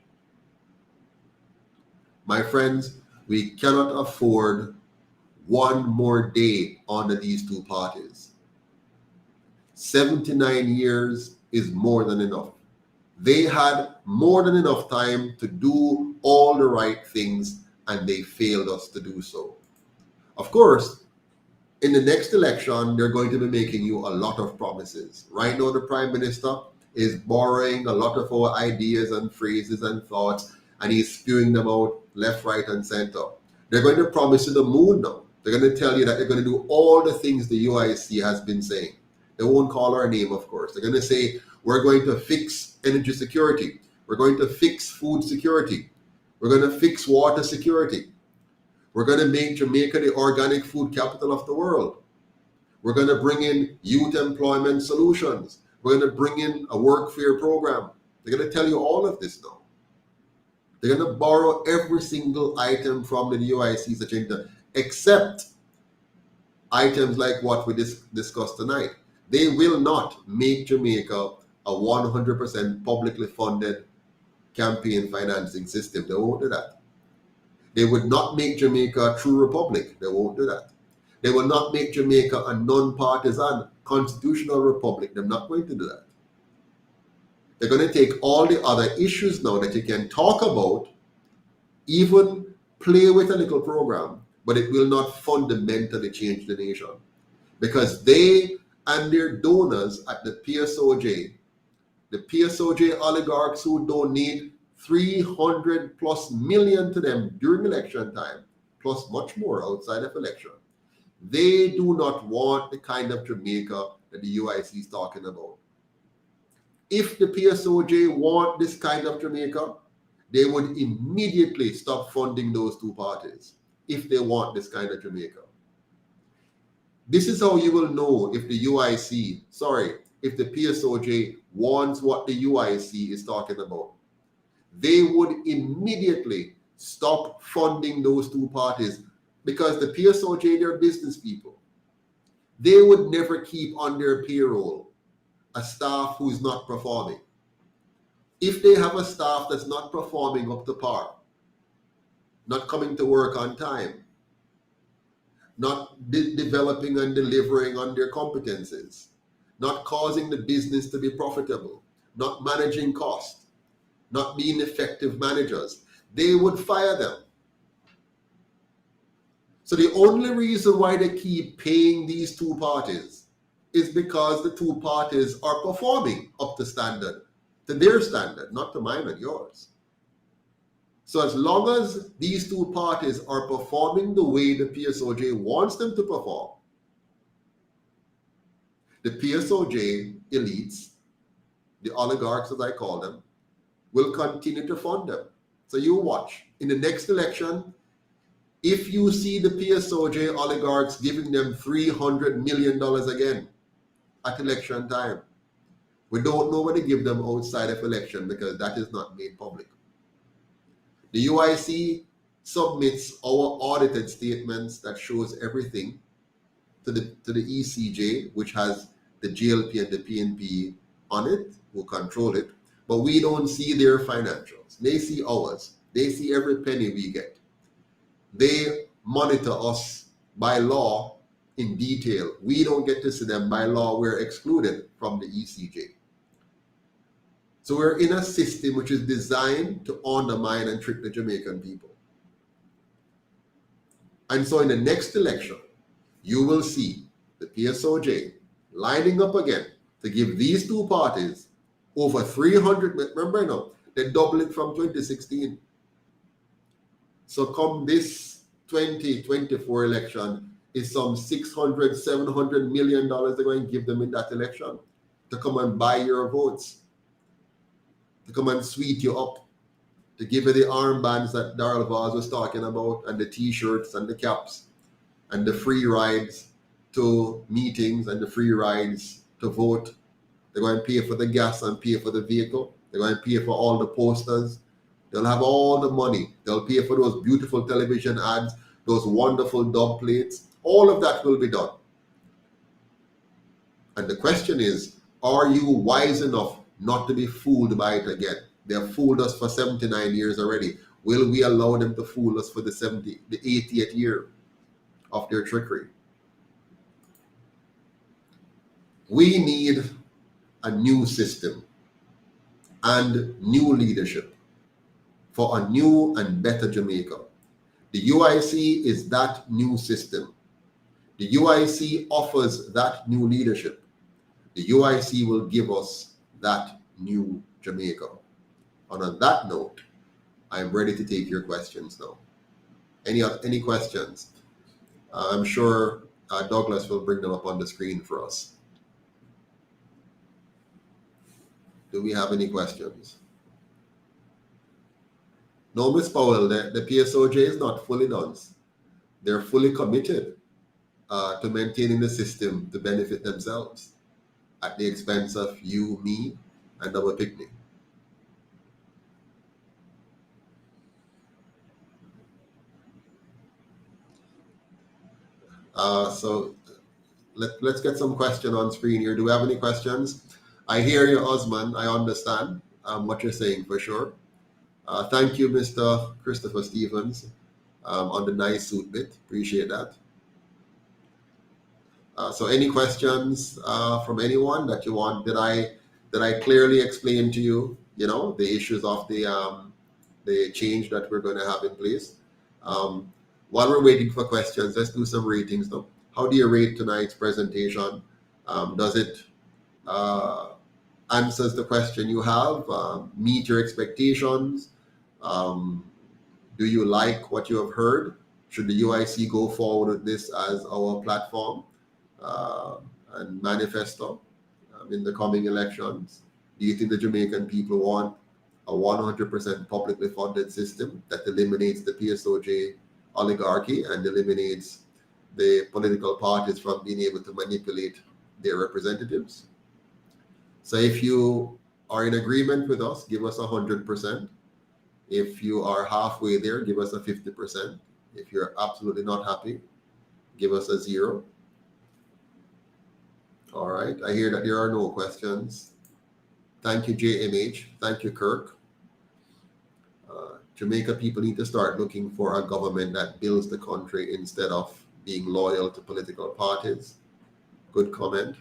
B: My friends, we cannot afford one more day under these two parties. 79 years is more than enough. They had more than enough time to do all the right things, and they failed us to do so. Of course, in the next election, they're going to be making you a lot of promises. Right now, the Prime Minister is borrowing a lot of our ideas and phrases and thoughts, and he's spewing them out left, right, and center. They're going to promise you the moon now. They're going to tell you that they're going to do all the things the UIC has been saying. They won't call our name, of course. They're going to say, we're going to fix energy security. We're going to fix food security. We're going to fix water security. We're going to make Jamaica the organic food capital of the world. We're going to bring in youth employment solutions. We're going to bring in a work fair program. They're going to tell you all of this now. They're going to borrow every single item from the UIC's agenda, except items like what we discussed tonight. They will not make Jamaica a 100% publicly funded campaign financing system. They won't do that. They would not make Jamaica a true republic. They won't do that. They will not make Jamaica a non-partisan constitutional republic. They're not going to do that. They're going to take all the other issues now that you can talk about, even play with a little program, but it will not fundamentally change the nation. Because they and their donors at the PSOJ oligarchs who donate $300+ million to them during election time, plus much more outside of election. They do not want the kind of Jamaica that the UIC is talking about. If the PSOJ want this kind of Jamaica, they would immediately stop funding those two parties if they want this kind of Jamaica. This is how you will know if the if the PSOJ wants what the UIC is talking about. They would immediately stop funding those two parties, because the PSOJ, they're business people. They would never keep on their payroll a staff who is not performing. If they have a staff that's not performing up to par, not coming to work on time, not developing and delivering on their competences, not causing the business to be profitable, not managing costs, not being effective managers, they would fire them. So the only reason why they keep paying these two parties is because the two parties are performing up to standard, to their standard, not to mine and yours. So as long as these two parties are performing the way the PSOJ wants them to perform, the PSOJ elites, the oligarchs as I call them, will continue to fund them. So you watch. In the next election, if you see the PSOJ oligarchs giving them $300 million again at election time, we don't know what to give them outside of election, because that is not made public. The UIC submits our audited statements that shows everything to the ECJ, which has the GLP and the PNP on it, who control it, but we don't see their financials. They see ours. They see every penny we get. They monitor us by law in detail. We don't get to see them by law. We're excluded from the ECJ. So we're in a system which is designed to undermine and trick the Jamaican people. And so in the next election, you will see the PSOJ lining up again to give these two parties over 300, remember now, they doubled it from 2016. So come this 2024 election, is some $600, $700 million they're going to give them in that election. to come and buy your votes, to come and sweet you up, to give you the armbands that Darrell Vaz was talking about, and the t-shirts and the caps, and the free rides to meetings and the free rides to vote. They're going to pay for the gas and pay for the vehicle. They're going to pay for all the posters. They'll have all the money. They'll pay for those beautiful television ads, those wonderful dub plates. All of that will be done. And the question is, are you wise enough not to be fooled by it again? They have fooled us for 79 years already. Will we allow them to fool us for the 80th year of their trickery? We need a new system and new leadership for a new and better Jamaica. The UIC is that new system. The UIC offers that new leadership. The UIC will give us that new Jamaica. And on that note, I am ready to take your questions now. Any questions? I'm sure Douglas will bring them up on the screen for us. Do we have any questions? No, Ms. Powell, the PSOJ is not fully done. They're fully committed to maintaining the system to benefit themselves at the expense of you, me, and our picnic. So let's get some question on screen here. Do we have any questions? I hear you, Osman. I understand what you're saying for sure. Thank you, Mr. Christopher Stevens, on the nice suit bit. Appreciate that. So any questions from anyone that you want? Did I clearly explain to you, the issues of the change that we're going to have in place? While we're waiting for questions, let's do some ratings now. How do you rate tonight's presentation? Does it answers the question you have, meet your expectations? Do you like what you have heard? Should the UIC go forward with this as our platform and manifesto in the coming elections? Do you think the Jamaican people want a 100% publicly funded system that eliminates the PSOJ oligarchy and eliminates the political parties from being able to manipulate their representatives? So if you are in agreement with us, give us 100%. If you are halfway there, give us a 50%. If you're absolutely not happy, give us a 0. All right, I hear that there are no questions. Thank you, JMH. Thank you, Kirk. Jamaica people need to start looking for a government that builds the country instead of being loyal to political parties. Good comment.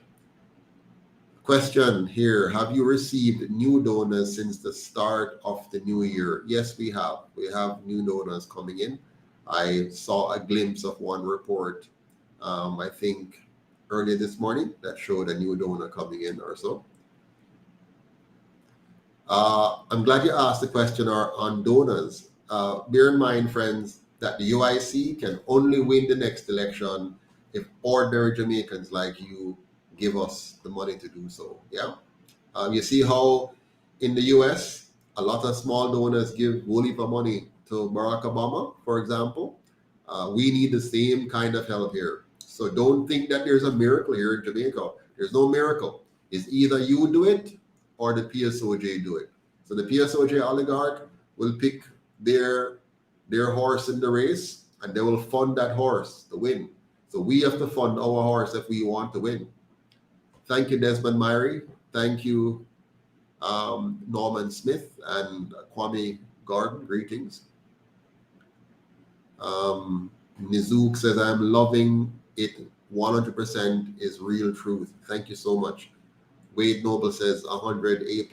B: Question here, have you received new donors since the start of the new year? Yes, we have. We have new donors coming in. I saw a glimpse of one report, I think earlier this morning, that showed a new donor coming in or so. I'm glad you asked the question on donors. Bear in mind, friends, that the UIC can only win the next election if ordinary Jamaicans like you give us the money to do so. Yeah. You see how in the US, a lot of small donors give whole heap of money to Barack Obama, for example. We need the same kind of help here. So don't think that there's a miracle here in Jamaica. There's no miracle. It's either you do it or the PSOJ do it. So the PSOJ oligarch will pick their horse in the race, and they will fund that horse to win. So we have to fund our horse if we want to win. Thank you, Desmond Myrie. Thank you, Norman Smith and Kwame Gordon. Greetings. Nizook says, I'm loving it. 100% is real truth. Thank you so much. Wade Noble says 100 A+.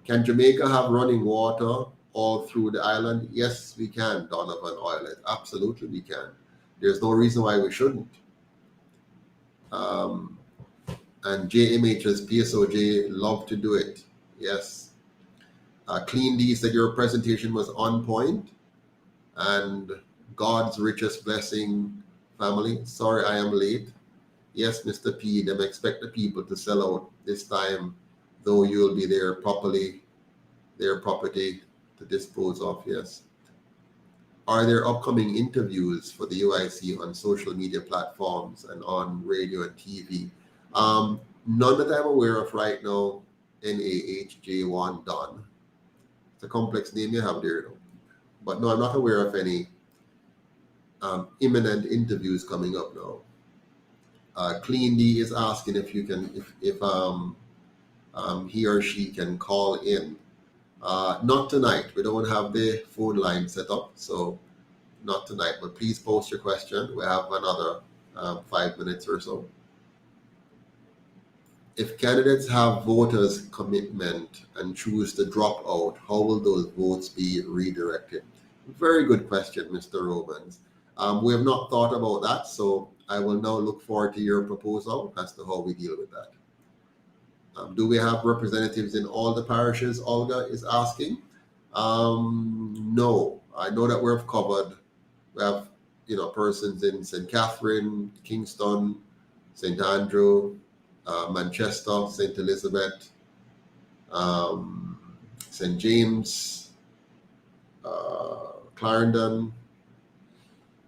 B: Can Jamaica have running water all through the island? Yes, we can, Donovan Oilet. Absolutely, we can. There's no reason why we shouldn't. And JMH's PSOJ love to do it. Yes. Clean D said your presentation was on point. And God's richest blessing, family. Sorry I am late. Yes, Mr. P, them expect the people to sell out this time, though you'll be there properly, their property to dispose of, yes. Are there upcoming interviews for the UIC on social media platforms and on radio and TV? None that I'm aware of right now. NAHJ1 done. It's a complex name you have there, though. But no, I'm not aware of any imminent interviews coming up now. Clean D is asking if you can, if he or she can call in. Not tonight. We don't have the phone line set up, so not tonight. But please post your question. We have another 5 minutes or so. If candidates have voters' commitment and choose to drop out, how will those votes be redirected? Very good question, Mr. Romans. We have not thought about that, so I will now look forward to your proposal as to how we deal with that. Do we have representatives in all the parishes, Olga is asking? No. I know that we've covered. We have, persons in St. Catherine, Kingston, St. Andrew, Manchester, St. Elizabeth, St. James, Clarendon,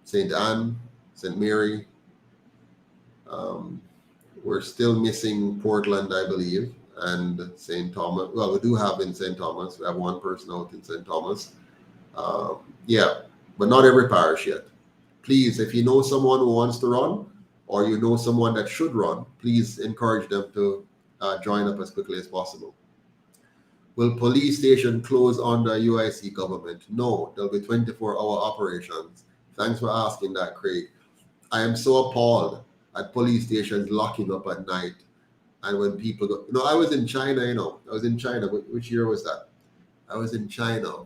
B: St. Anne, St. Mary. We're still missing Portland, I believe, and St. Thomas. Well, we do have in St. Thomas. We have one person out in St. Thomas. Yeah, but not every parish yet. Please, if you know someone who wants to run, or you know someone that should run, please encourage them to join up as quickly as possible. Will police station close under UIC government? No, there'll be 24-hour operations. Thanks for asking that, Craig. I am so appalled at police stations locking up at night. And when people go, I was in China, I was in China. Which year was that? I was in China.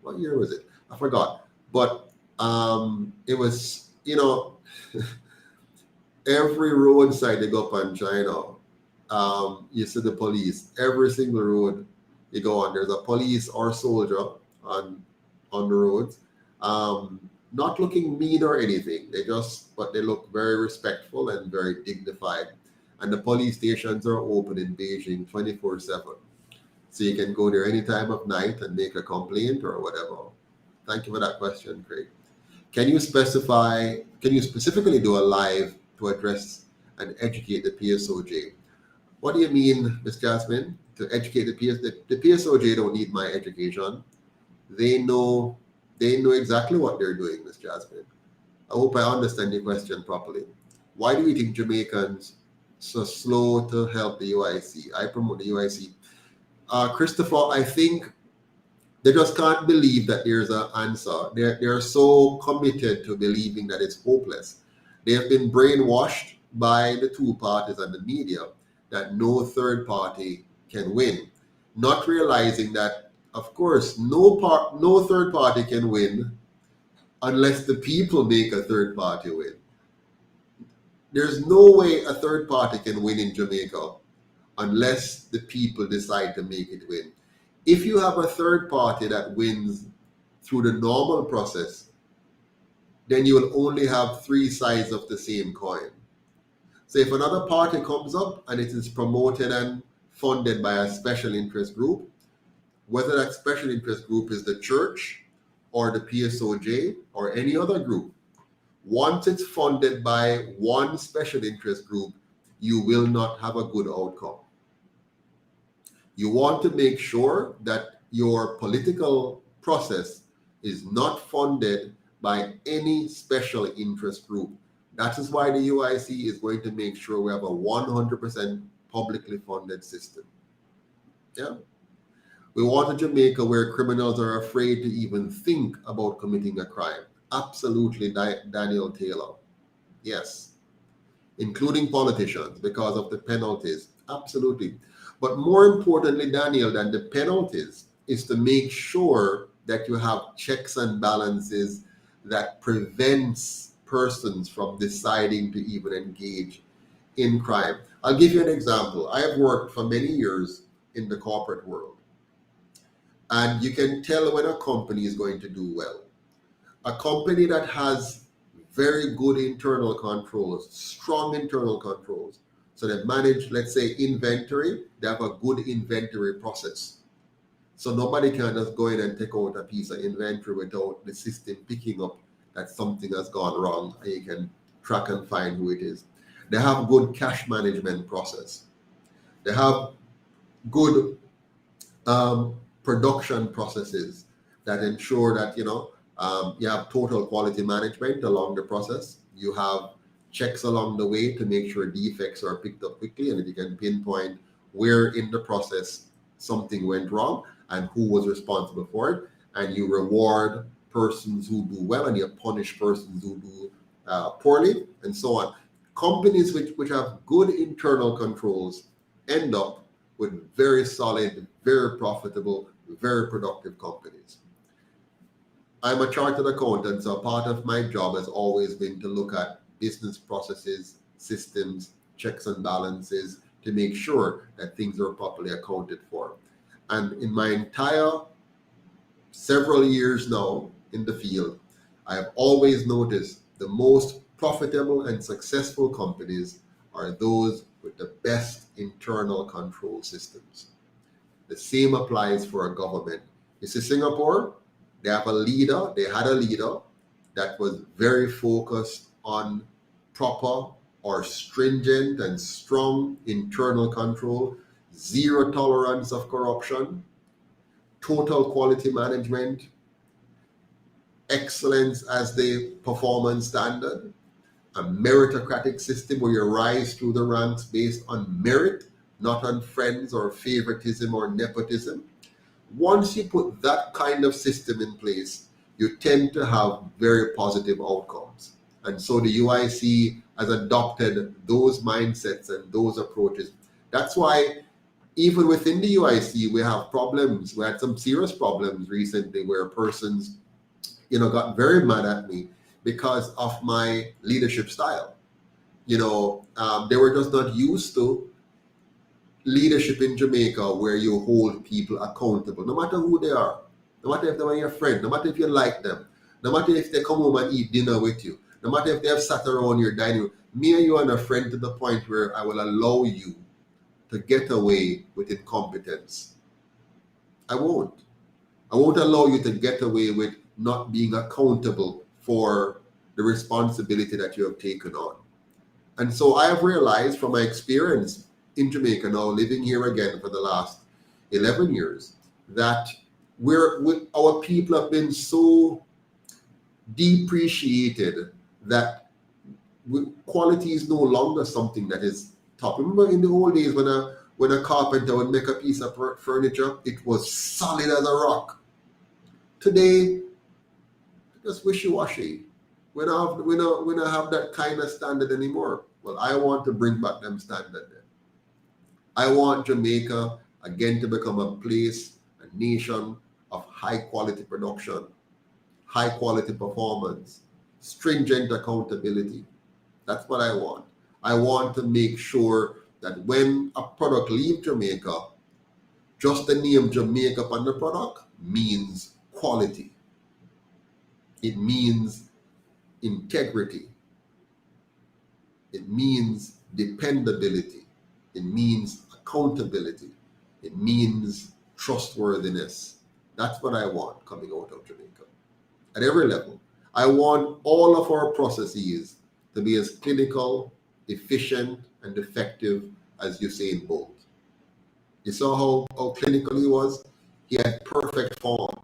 B: What year was it? I forgot. But it was, every roadside they go up in China, you see the police. Every single road you go on, there's a police or soldier on the roads. Not looking mean or anything. But they look very respectful and very dignified. And the police stations are open in Beijing 24/7. So you can go there any time of night and make a complaint or whatever. Thank you for that question, Craig. Can you specifically do a live to address and educate the PSOJ? What do you mean, Ms. Jasmine? To educate the PSOJ? The PSOJ don't need my education. They know exactly what they're doing, Ms. Jasmine. I hope I understand your question properly. Why do you think Jamaicans so slow to help the UIC? I promote the UIC. Christopher, I think they just can't believe that there's an answer. They're so committed to believing that it's hopeless. They have been brainwashed by the two parties and the media that no third party can win, not realizing that, of course, no third party can win unless the people make a third party win. There's no way a third party can win in Jamaica unless the people decide to make it win. If you have a third party that wins through the normal process, then you will only have three sides of the same coin. So if another party comes up and it is promoted and funded by a special interest group, whether that special interest group is the church or the PSOJ or any other group, once it's funded by one special interest group, you will not have a good outcome. You want to make sure that your political process is not funded by any special interest group. That is why the UIC is going to make sure we have a 100% publicly funded system. Yeah. We want a Jamaica where criminals are afraid to even think about committing a crime. Absolutely, Daniel Taylor. Yes. Including politicians because of the penalties. Absolutely. But more importantly, Daniel, than the penalties is to make sure that you have checks and balances that prevents persons from deciding to even engage in crime. I'll give you an example. I have worked for many years in the corporate world. And you can tell when a company is going to do well. A company that has very good internal controls, strong internal controls. So they manage, let's say, inventory. They have a good inventory process. So nobody can just go in and take out a piece of inventory without the system picking up that something has gone wrong, and you can track and find who it is. They have good cash management process. They have good production processes that ensure that you have total quality management along the process. You have checks along the way to make sure defects are picked up quickly, and that you can pinpoint where in the process something went wrong and who was responsible for it. And you reward persons who do well, and you punish persons who do poorly, and so on. Companies which have good internal controls end up with very solid, very profitable, very productive companies. I'm a chartered accountant, so part of my job has always been to look at business processes, systems, checks and balances to make sure that things are properly accounted for. And in my entire several years now in the field, I have always noticed the most profitable and successful companies are those with the best internal control systems. The same applies for a government. You see, Singapore, they had a leader that was very focused on proper or stringent and strong internal control, zero tolerance of corruption, total quality management, excellence as the performance standard, a meritocratic system where you rise through the ranks based on merit, not on friends or favoritism or nepotism. Once you put that kind of system in place, you tend to have very positive outcomes. And so the UIC has adopted those mindsets and those approaches. That's why even within the UIC, we have problems. We had some serious problems recently where persons, got very mad at me because of my leadership style. They were just not used to leadership in Jamaica where you hold people accountable, no matter who they are, no matter if they are your friend, no matter if you like them, no matter if they come home and eat dinner with you, no matter if they have sat around your dining room. Me and you are a friend to the point where I will allow you to get away with incompetence. I won't allow you to get away with not being accountable for the responsibility that you have taken on. And so I have realized from my experience in Jamaica now, living here again for the last 11 years, that our people have been so depreciated that quality is no longer something that is top. Remember in the old days when a carpenter would make a piece of furniture, it was solid as a rock. Today, just wishy-washy. We don't have that kind of standard anymore. Well, I want to bring back them standard there. I want Jamaica again to become a place, a nation of high quality production, high quality performance, stringent accountability. That's what I want. I want to make sure that when a product leaves Jamaica, just the name Jamaica on the product means quality. It means integrity. It means dependability. It means accountability. It means trustworthiness. That's what I want coming out of Jamaica. At every level. I want all of our processes to be as clinical, efficient, and effective as Usain Bolt. You saw how clinical he was? He had perfect form.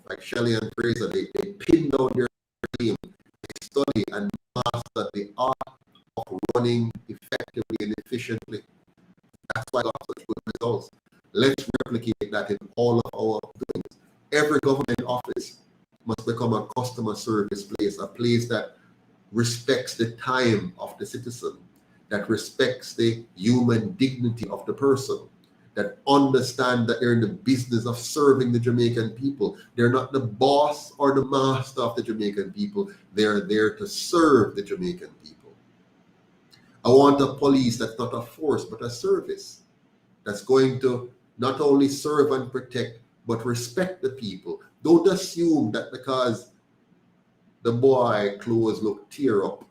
B: Like Shelley and Fraser, they pinned down their game. They study and master the art of running effectively and efficiently. That's why I got such good results. Let's replicate that in all of our doings. Every government office must become a customer service place, a place that respects the time of the citizen, that respects the human dignity of the person, that understand that they're in the business of serving the Jamaican people. They're not the boss or the master of the Jamaican people. They're there to serve the Jamaican people. I want a police that's not a force, but a service that's going to not only serve and protect, but respect the people. Don't assume that because the boy clothes look tear up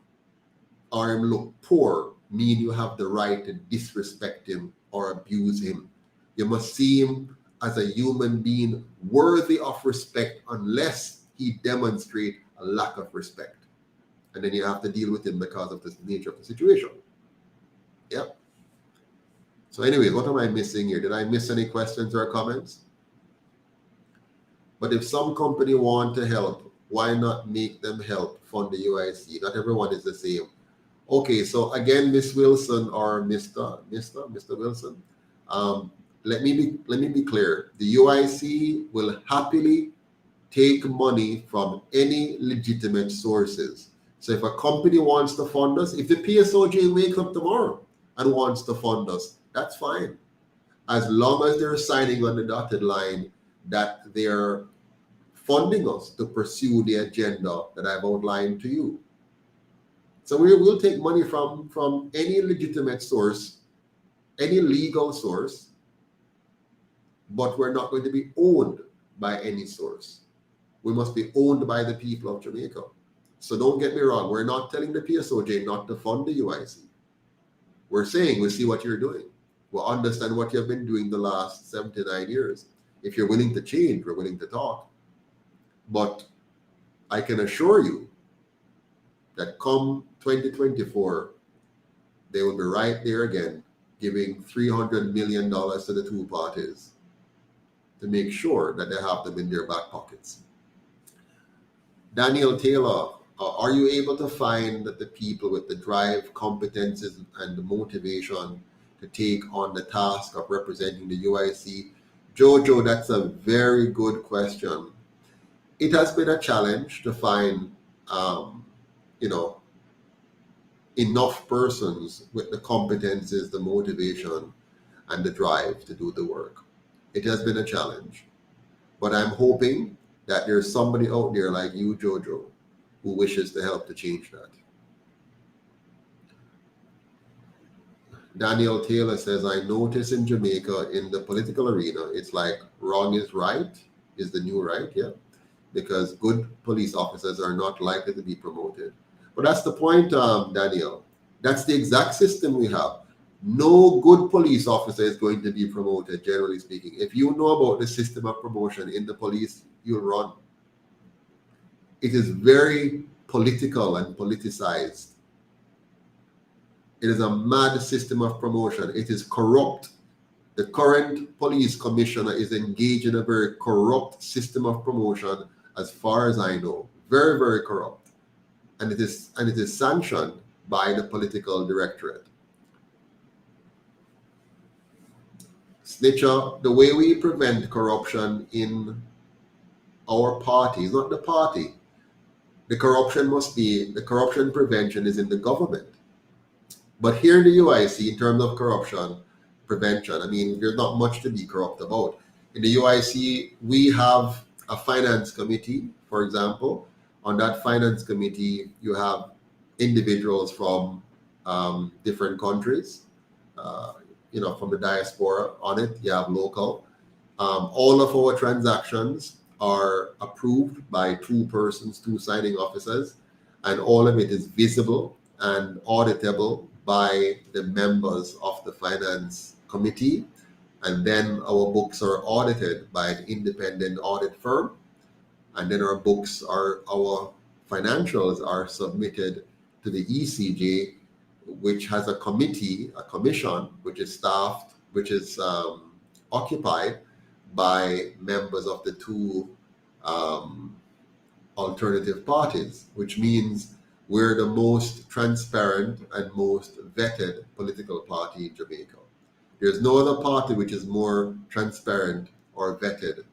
B: or him look poor mean you have the right to disrespect him or abuse him. You must see him as a human being worthy of respect unless he demonstrates a lack of respect. And then you have to deal with him because of the nature of the situation. Yep. So anyways, what am I missing here? Did I miss any questions or comments? But if some company want to help, why not make them help fund the UIC? Not everyone is the same. Okay, so again, Miss Wilson or Mr. Wilson, let me be clear. The UIC will happily take money from any legitimate sources. So if a company wants to fund us, if the PSOJ wakes up tomorrow and wants to fund us, that's fine. As long as they're signing on the dotted line that they're funding us to pursue the agenda that I've outlined to you. So we will take money from any legitimate source, any legal source, but we're not going to be owned by any source. We must be owned by the people of Jamaica. So don't get me wrong, we're not telling the PSOJ not to fund the UIC. We're saying we see what you're doing. We'll understand what you've been doing the last 79 years. If you're willing to change, we're willing to talk. But I can assure you that come 2024, they will be right there again, giving $300 million to the two parties to make sure that they have them in their back pockets. Daniel Taylor, are you able to find the people with the drive, competences, and the motivation to take on the task of representing the UIC? Jojo, that's a very good question. It has been a challenge to find, enough persons with the competences, the motivation, and the drive to do the work. It has been a challenge, but I'm hoping that there's somebody out there like you, Jojo, who wishes to help to change that. Daniel Taylor says, I notice in Jamaica, in the political arena, it's like wrong is right, is the new right, yeah, because good police officers are not likely to be promoted. But that's the point, Daniel. That's the exact system we have. No good police officer is going to be promoted, generally speaking. If you know about the system of promotion in the police, you'll run. It is very political and politicized. It is a mad system of promotion. It is corrupt. The current police commissioner is engaged in a very corrupt system of promotion, as far as I know. Very, very corrupt. And it is sanctioned by the political directorate. Snitcher, the way we prevent corruption in our party is not the party. The corruption prevention is in the government. But here in the UIC, in terms of corruption prevention, I mean, there's not much to be corrupt about. In the UIC, we have a finance committee, for example. On that finance committee, you have individuals from different countries, from the diaspora on it. You have local. All of our transactions are approved by two signing officers, and all of it is visible and auditable by the members of the finance committee. And then our books are audited by an independent audit firm. And then our financials are submitted to the ECJ, which has a commission, which is staffed, which is occupied by members of the two alternative parties, which means we're the most transparent and most vetted political party in Jamaica. There's no other party which is more transparent or vetted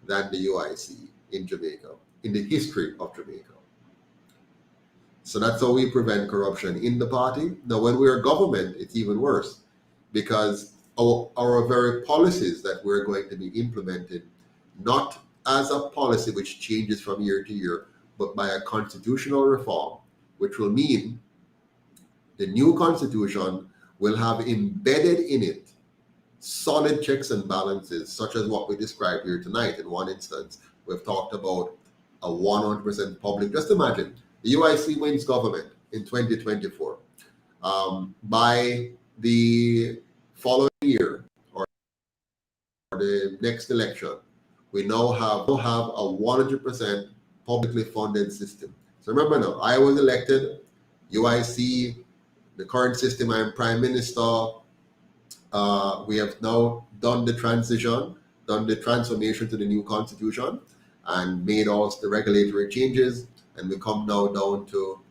B: than the UIC in Jamaica, in the history of Jamaica. So that's how we prevent corruption in the party. Now, when we're government, it's even worse, because our very policies that we're going to be implemented, not as a policy which changes from year to year, but by a constitutional reform, which will mean the new constitution will have embedded in it solid checks and balances, such as what we described here tonight. In one instance, we've talked about a 100% public. Just imagine, the UIC wins government in 2024. By the following year or the next election, we now have a 100% publicly funded system. So remember now, I was elected, UIC, the current system, I am Prime Minister. We have now done the transition, done the transformation to the new constitution, and made all the regulatory changes. And we come now down to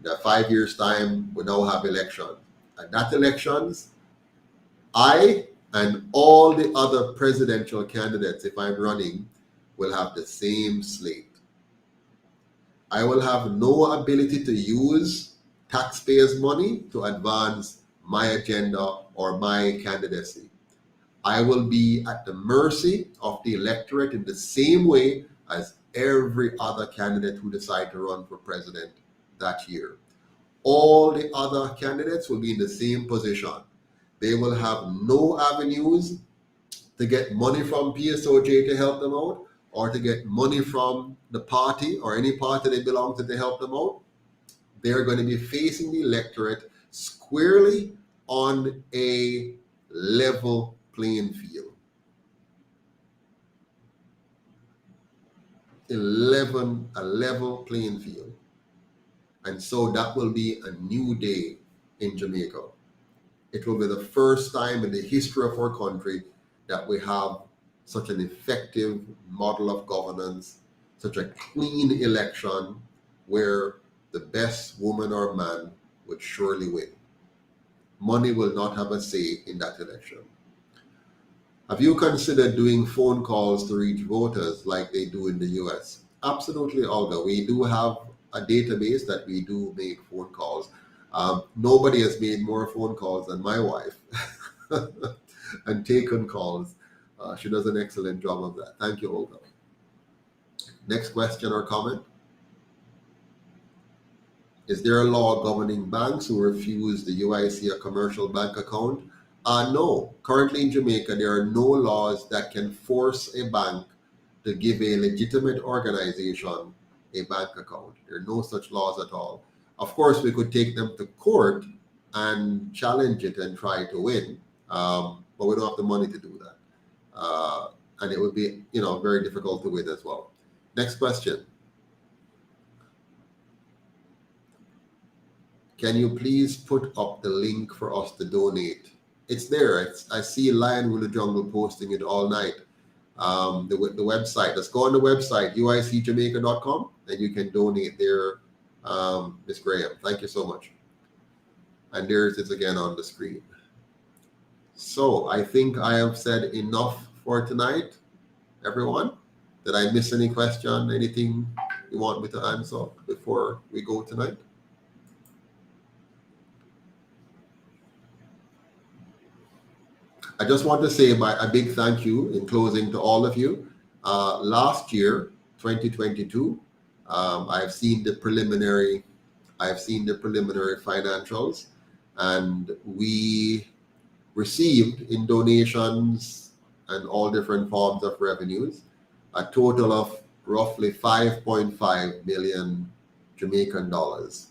B: the 5 years' time, we now have elections. And that elections, I and all the other presidential candidates, if I'm running, will have the same slate. I will have no ability to use taxpayers' money to advance my agenda or my candidacy. I will be at the mercy of the electorate in the same way as every other candidate who decide to run for president that year. All the other candidates will be in the same position. They will have no avenues to get money from PSOJ to help them out, or to get money from the party or any party they belong to help them out. They're going to be facing the electorate squarely on a level playing field. A level playing field. And so that will be a new day in Jamaica. It will be the first time in the history of our country that we have such an effective model of governance, such a clean election where the best woman or man would surely win. Money will not have a say in that election. Have you considered doing phone calls to reach voters like they do in the US? Absolutely, Olga. We do have a database that we do make phone calls. Nobody has made more phone calls than my wife and taken calls. She does an excellent job of that. Thank you, Olga. Next question or comment. Is there a law governing banks who refuse the UIC a commercial bank account? No. Currently in Jamaica, there are no laws that can force a bank to give a legitimate organization a bank account. There are no such laws at all. Of course, we could take them to court and challenge it and try to win, but we don't have the money to do that. And it would be, very difficult to win as well. Next question. Can you please put up the link for us to donate? It's there. I see Lion Will the Jungle posting it all night. The website. Let's go on the website, uicjamaica.com, and you can donate there, Ms. Graham. Thank you so much. And there's it again on the screen. So I think I have said enough for tonight, everyone. Did I miss any question, anything you want me to answer before we go tonight? I just want to say a big thank you in closing to all of you. Last year, 2022, I've seen the preliminary financials, and we received in donations and all different forms of revenues a total of roughly 5.5 million Jamaican dollars.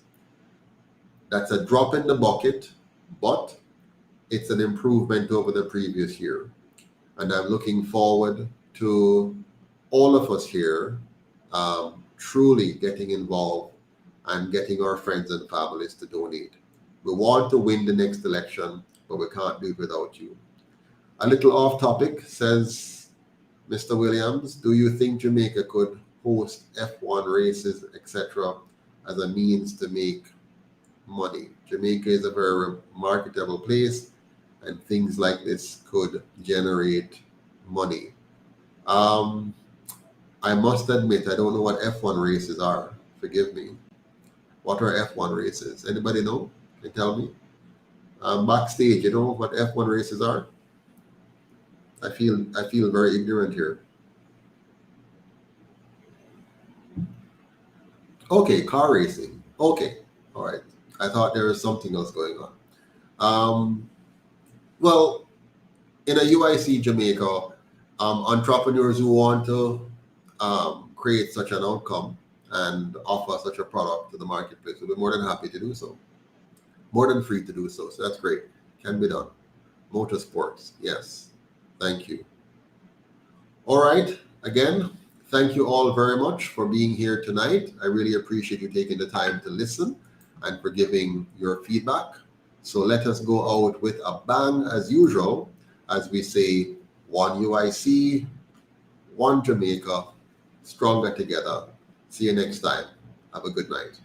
B: That's a drop in the bucket, but it's an improvement over the previous year. And I'm looking forward to all of us here truly getting involved and getting our friends and families to donate. We want to win the next election, but we can't do it without you. A little off topic, says Mr. Williams, do you think Jamaica could host F1 races, etc., as a means to make money? Jamaica is a very marketable place, and things like this could generate money. I must admit, I don't know what F1 races are. Forgive me. What are F1 races? Anybody know? Can you tell me? Backstage, you know what F1 races are? I feel very ignorant here. Okay, car racing. Okay, all right. I thought there was something else going on. Well, in a UIC Jamaica, entrepreneurs who want to create such an outcome and offer such a product to the marketplace, we'll be more than happy to do so. More than free to do so. So that's great. Can be done. Motorsports, yes. Thank you. All right. Again, thank you all very much for being here tonight. I really appreciate you taking the time to listen and for giving your feedback. So let us go out with a bang as usual, as we say, one UIC, one Jamaica, stronger together. See you next time. Have a good night.